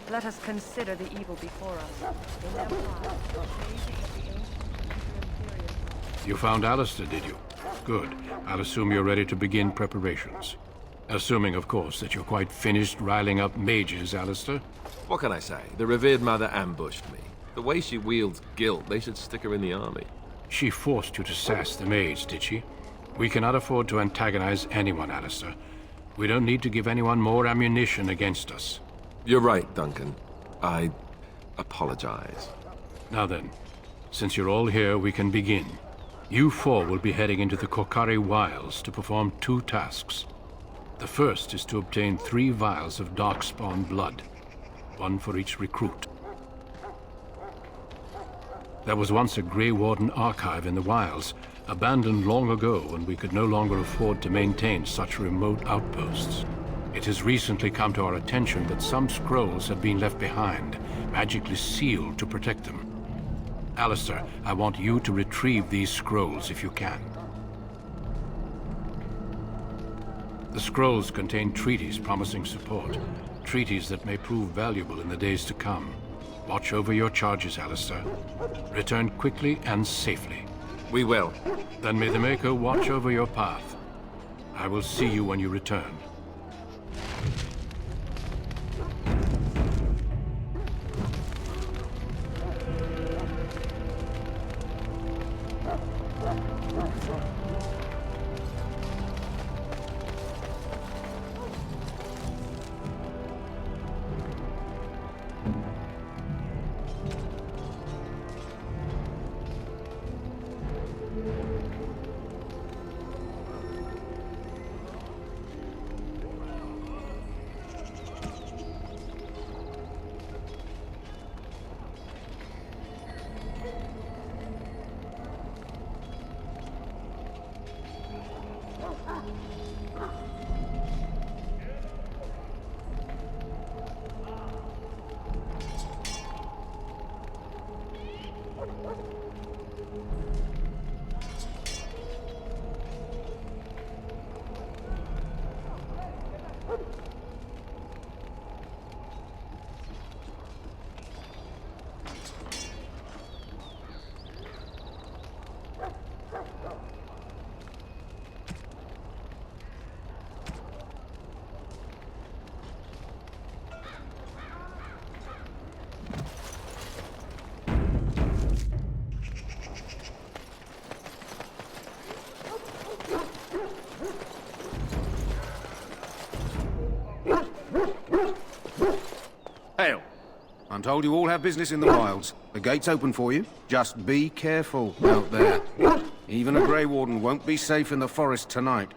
Let us consider the evil before us. In their past, the amazing of the ancient Imperium. You found Alistair, did you? Good. I'll assume you're ready to begin preparations. Assuming, of course, that you're quite finished riling up mages, Alistair. What can I say? The revered mother ambushed me. The way she wields guilt, they should stick her in the army. She forced you to sass the mage, did she? We cannot afford to antagonize anyone, Alistair. We don't need to give anyone more ammunition against us. You're right, Duncan. I apologize. Now then, since you're all here, we can begin. You four will be heading into the Korcari Wilds to perform 2 tasks. The first is to obtain 3 vials of Darkspawn blood, 1 for each recruit. There was once a Grey Warden archive in the wilds, abandoned long ago when we could no longer afford to maintain such remote outposts. It has recently come to our attention that some scrolls have been left behind, magically sealed to protect them. Alistair, I want you to retrieve these scrolls if you can. The scrolls contain treaties promising support, treaties that may prove valuable in the days to come. Watch over your charges, Alistair. Return quickly and safely. We will. Then may the Maker watch over your path. I will see you when you return. told you all have business in the wilds. The gate's open for you. Just be careful out there. Even a Grey Warden won't be safe in the forest tonight.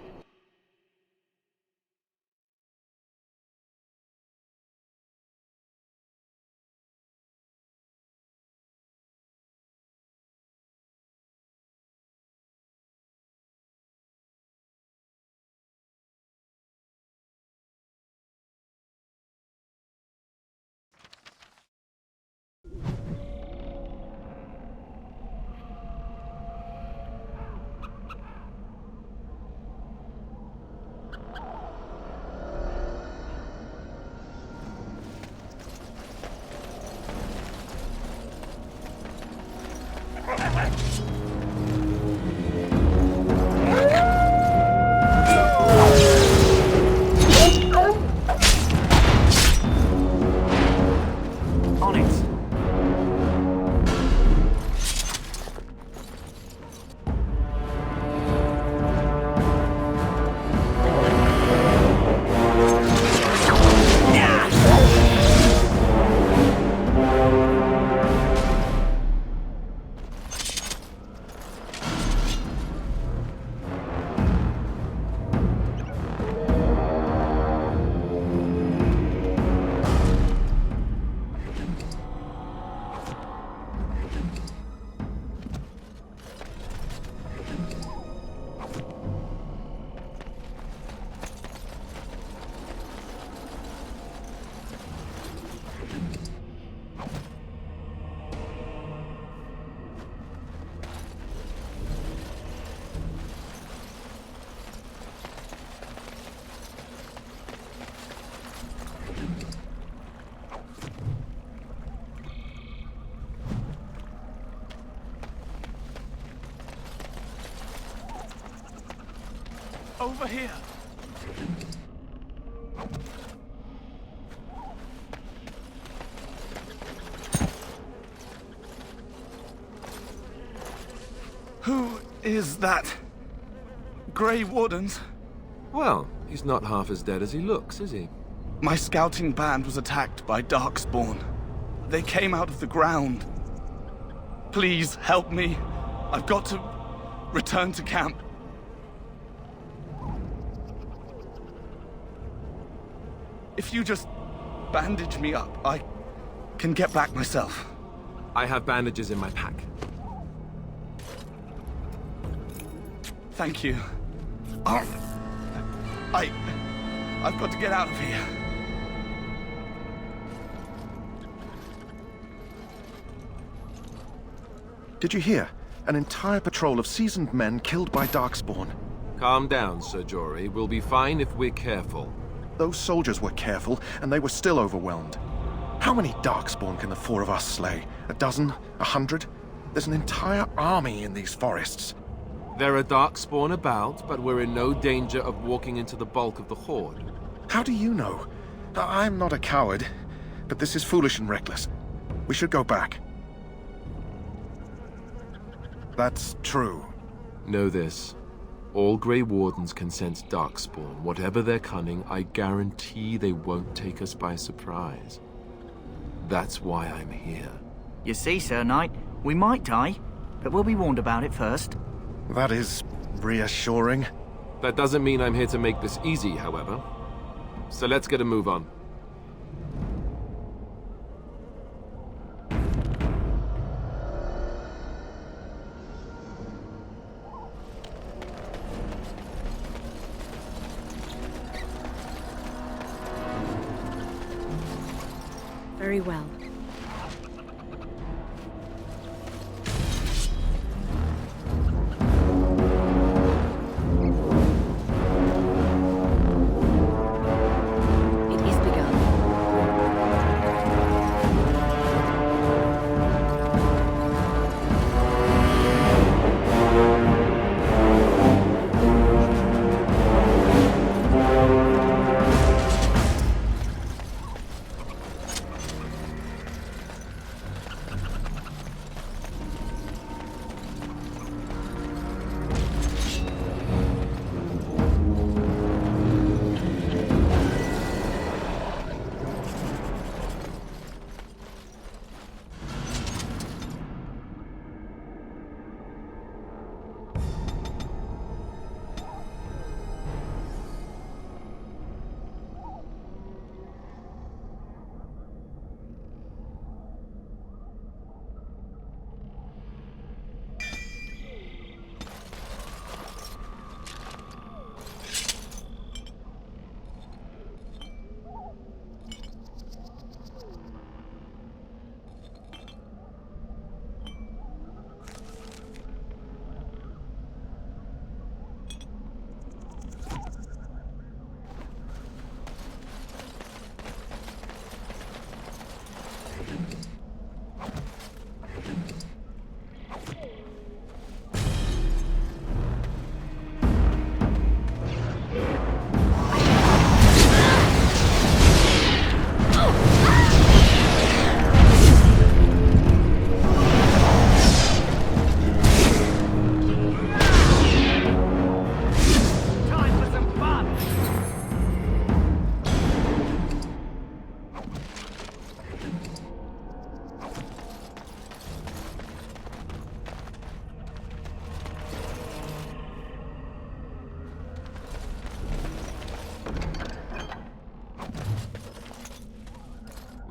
On it. Over here. Who is that? Grey Wardens? Well, he's not half as dead as he looks, is he? My scouting band was attacked by Darkspawn. They came out of the ground. Please help me. I've got to return to camp. If you just bandage me up, I can get back myself. I have bandages in my pack. Thank you. I've got to get out of here. Did you hear? An entire patrol of seasoned men killed by Darkspawn. Calm down, Sir Jory. We'll be fine if we're careful. Those soldiers were careful, and they were still overwhelmed. How many Darkspawn can the four of us slay? A dozen? 100? There's an entire army in these forests. There are Darkspawn about, but we're in no danger of walking into the bulk of the Horde. How do you know? I'm not a coward, but this is foolish and reckless. We should go back. That's true. Know this. All Grey Wardens can sense Darkspawn. Whatever their cunning, I guarantee they won't take us by surprise. That's why I'm here. You see, Sir Knight, we might die, but we'll be warned about it first. That is reassuring. That doesn't mean I'm here to make this easy, however. So let's get a move on. Very well. It is begun.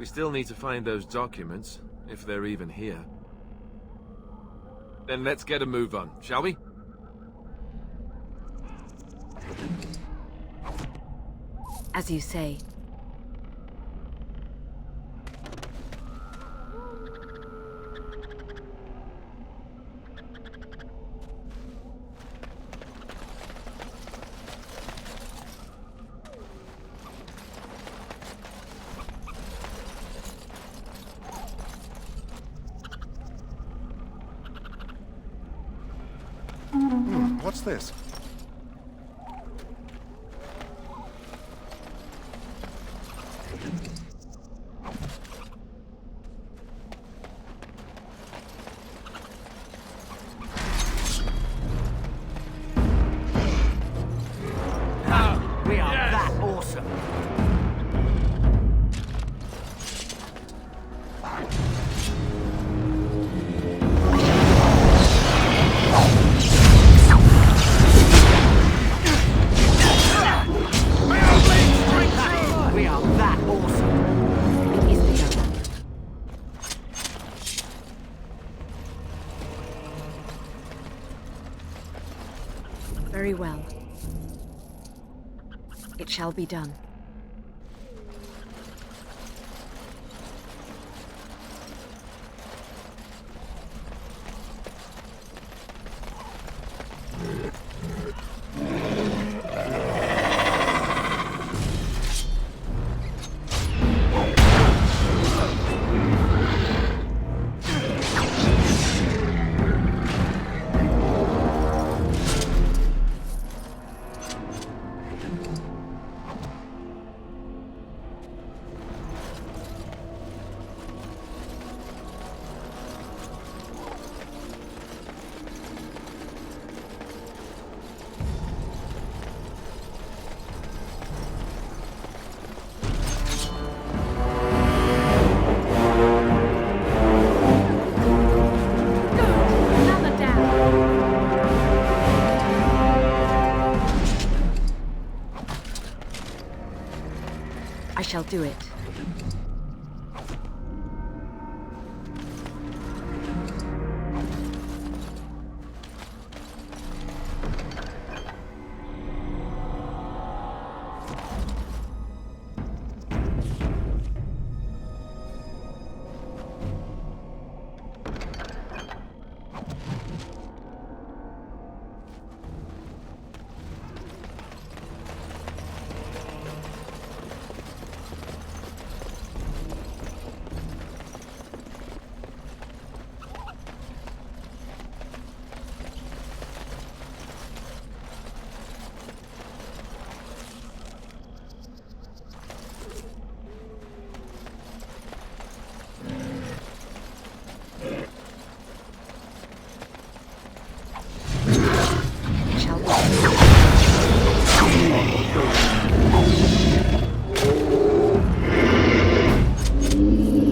still need to find those documents, if they're even here. Then let's get a move on, shall we? As you say. What's this? We are that awesome. We are that awesome. It is the other. Very well. It shall be done. I shall do it.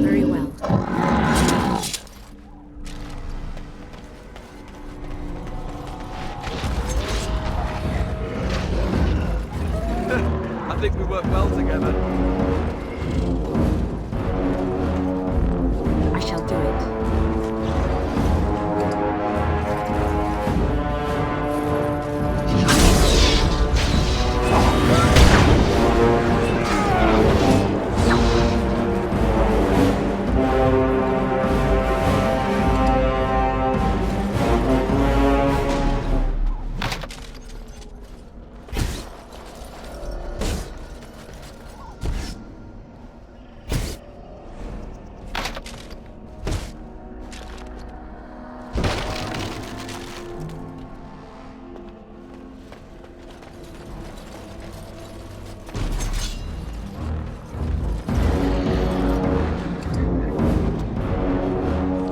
Very well. I think we work well together. I shall do it.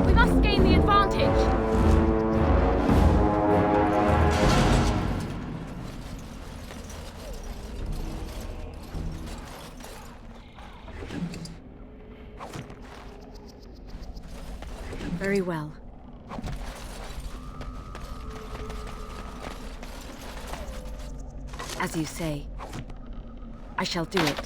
We must gain the advantage. Very well. As you say. I shall do it.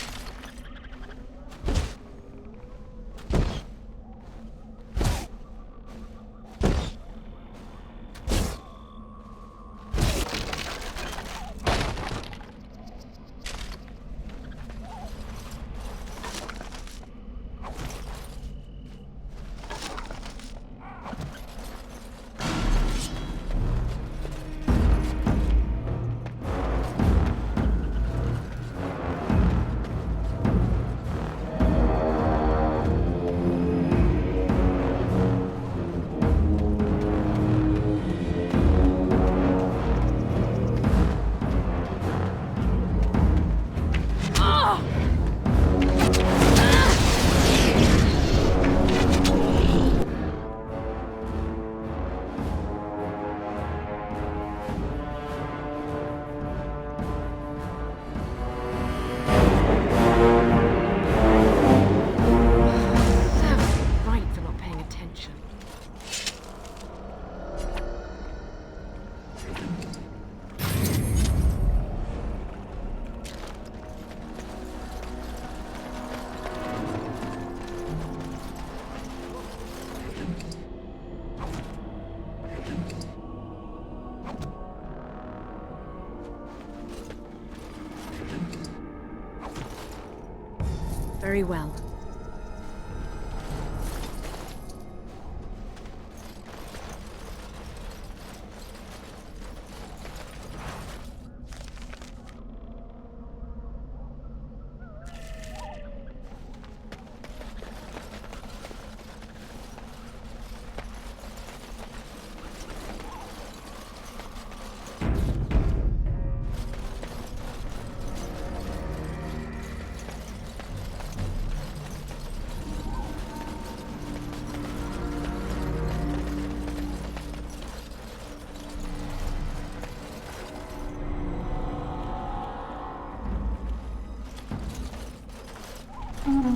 Very well.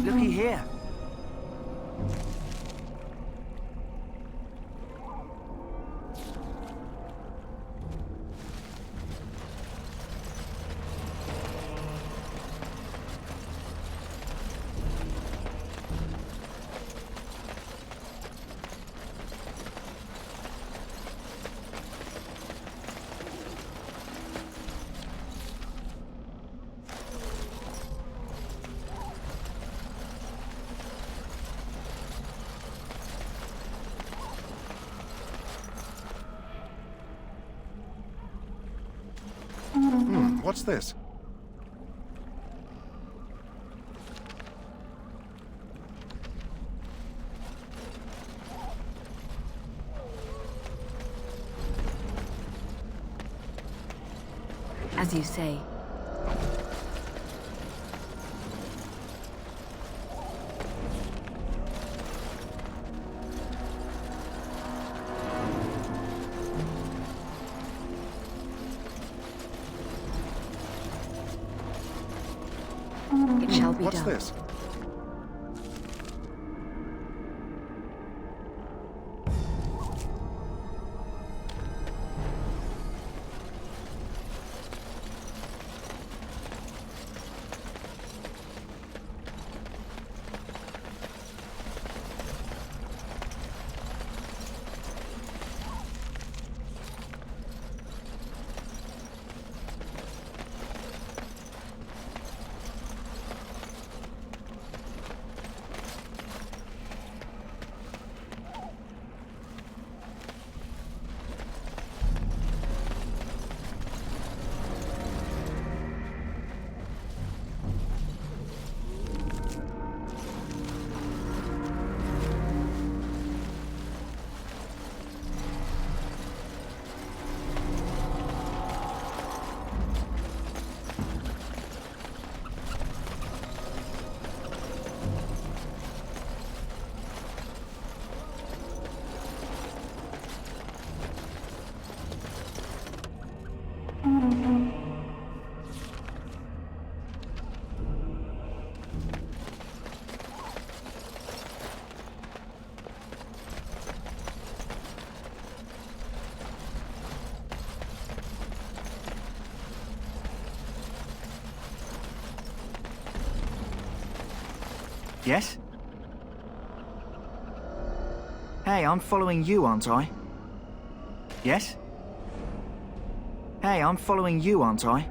Looky here. What's this? As you say. It shall be What's done. this? Yes? Hey, I'm following you, aren't I? Yes? Hey, I'm following you, aren't I?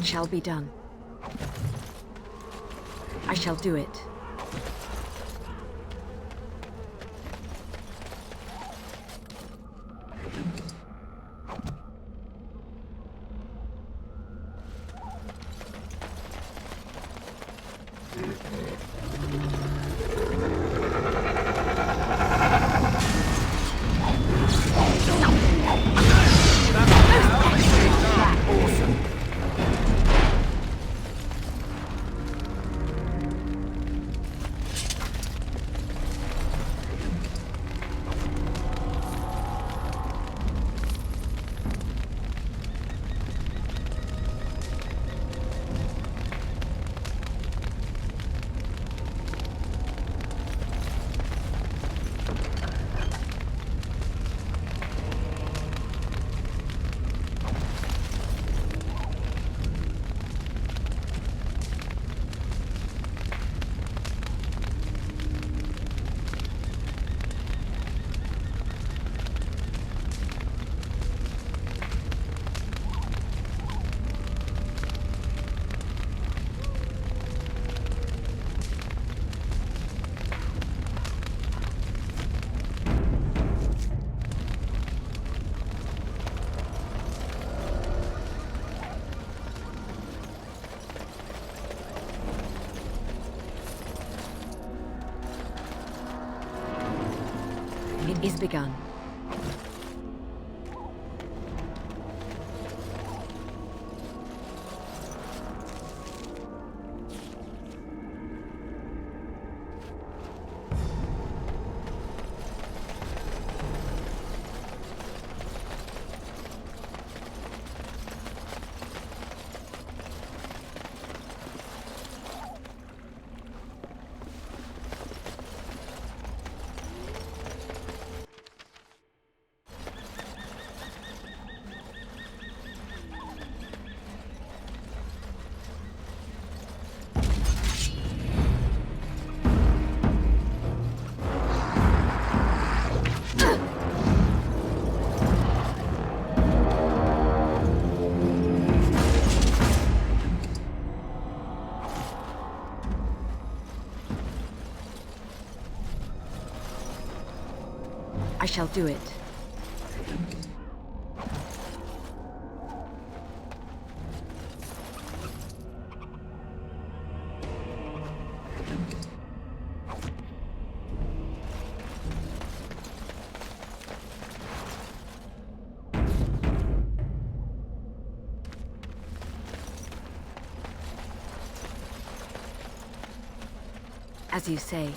It shall be done. I shall do it. It is begun. I shall do it. As you say.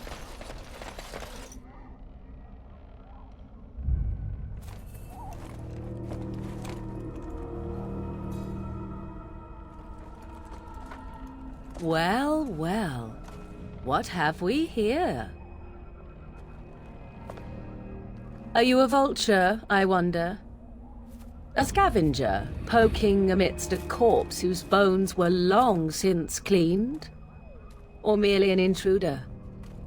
Well, well. What have we here? Are you a vulture, I wonder? A scavenger, poking amidst a corpse whose bones were long since cleaned? Or merely an intruder,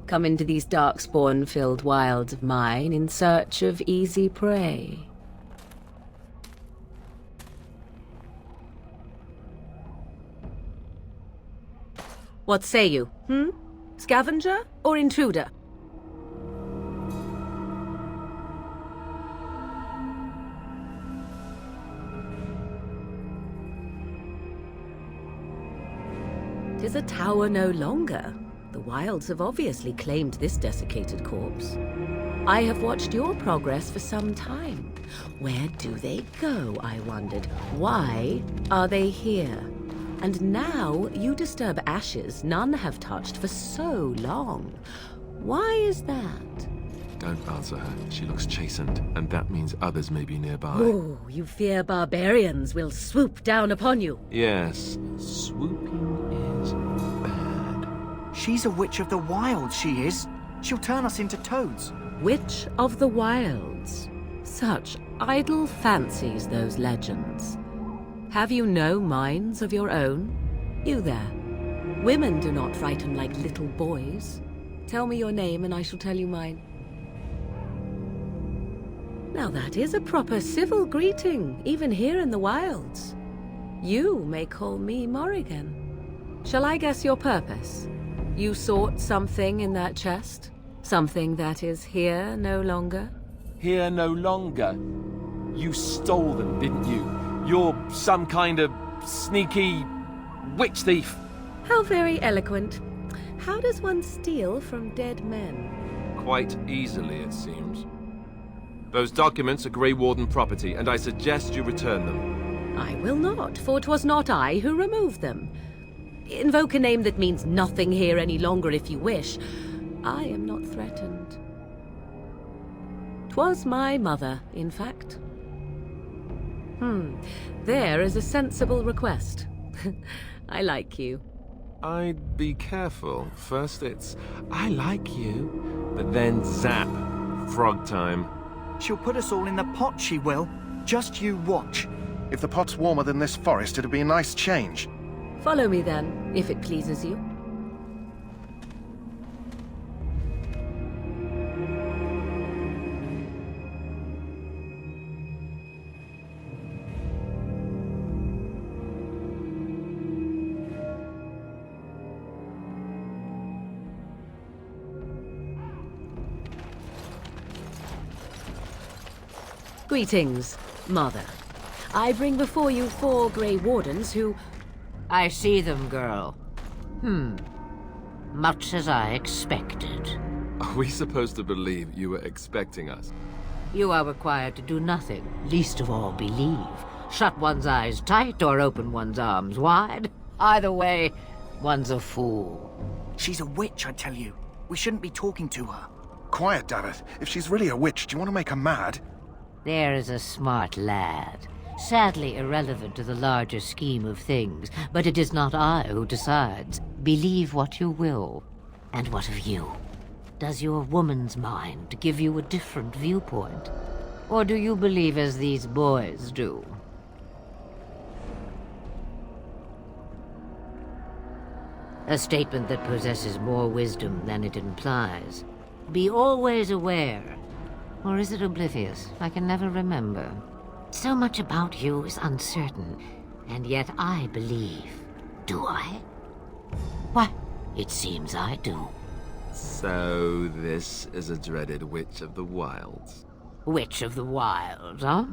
come into these darkspawn-filled wilds of mine in search of easy prey? What say you, Scavenger or intruder? Tis a tower no longer. The wilds have obviously claimed this desiccated corpse. I have watched your progress for some time. Where do they go, I wondered? Why are they here? And now you disturb ashes none have touched for so long. Why is that? Don't answer her. She looks chastened, and that means others may be nearby. Oh, you fear barbarians will swoop down upon you. Yes, swooping is bad. She's a witch of the wilds, she is. She'll turn us into toads. Witch of the wilds. Such idle fancies, those legends. Have you no minds of your own? You there. Women do not frighten like little boys. Tell me your name and I shall tell you mine. Now that is a proper civil greeting, even here in the wilds. You may call me Morrigan. Shall I guess your purpose? You sought something in that chest? Something that is here no longer? Here no longer. You stole them, didn't you? You're some kind of sneaky witch thief. How very eloquent. How does one steal from dead men? Quite easily, it seems. Those documents are Grey Warden property, and I suggest you return them. I will not, for 'twas not I who removed them. Invoke a name that means nothing here any longer if you wish. I am not threatened. 'Twas my mother, in fact. There is a sensible request. I like you. I'd be careful. First it's, I like you, but then zap. Frog time. She'll put us all in the pot, she will. Just you watch. If the pot's warmer than this forest, it'd be a nice change. Follow me then, if it pleases you. Greetings, Mother. I bring before you 4 Grey Wardens who... I see them, girl. Much as I expected. Are we supposed to believe you were expecting us? You are required to do nothing, least of all believe. Shut one's eyes tight or open one's arms wide. Either way, one's a fool. She's a witch, I tell you. We shouldn't be talking to her. Quiet, Daveth. If she's really a witch, do you want to make her mad? There is a smart lad. Sadly irrelevant to the larger scheme of things, but it is not I who decides. Believe what you will. And what of you? Does your woman's mind give you a different viewpoint? Or do you believe as these boys do? A statement that possesses more wisdom than it implies. Be always aware. Or is it oblivious? I can never remember. So much about you is uncertain, and yet I believe. Do I? Why, it seems I do. So this is a dreaded Witch of the Wilds. Witch of the Wilds, huh?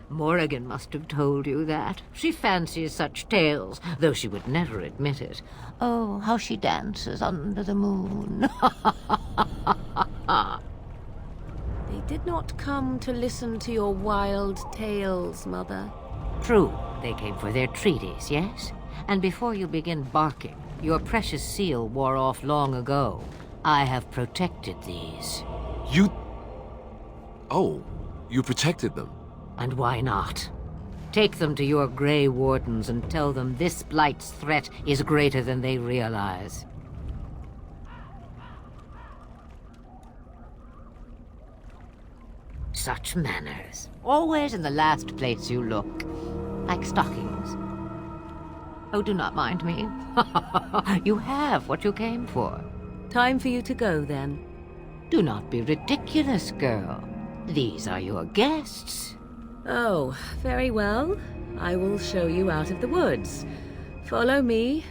Morrigan must have told you that. She fancies such tales, though she would never admit it. Oh, how she dances under the moon. They did not come to listen to your wild tales, Mother. True, they came for their treaties, yes? And before you begin barking, your precious seal wore off long ago. I have protected these. You... Oh, you protected them? And why not? Take them to your Grey Wardens and tell them this Blight's threat is greater than they realize. Such manners. Always in the last place you look. Like stockings. Oh, do not mind me. You have what you came for. Time for you to go, then. Do not be ridiculous, girl. These are your guests. Oh, very well. I will show you out of the woods. Follow me,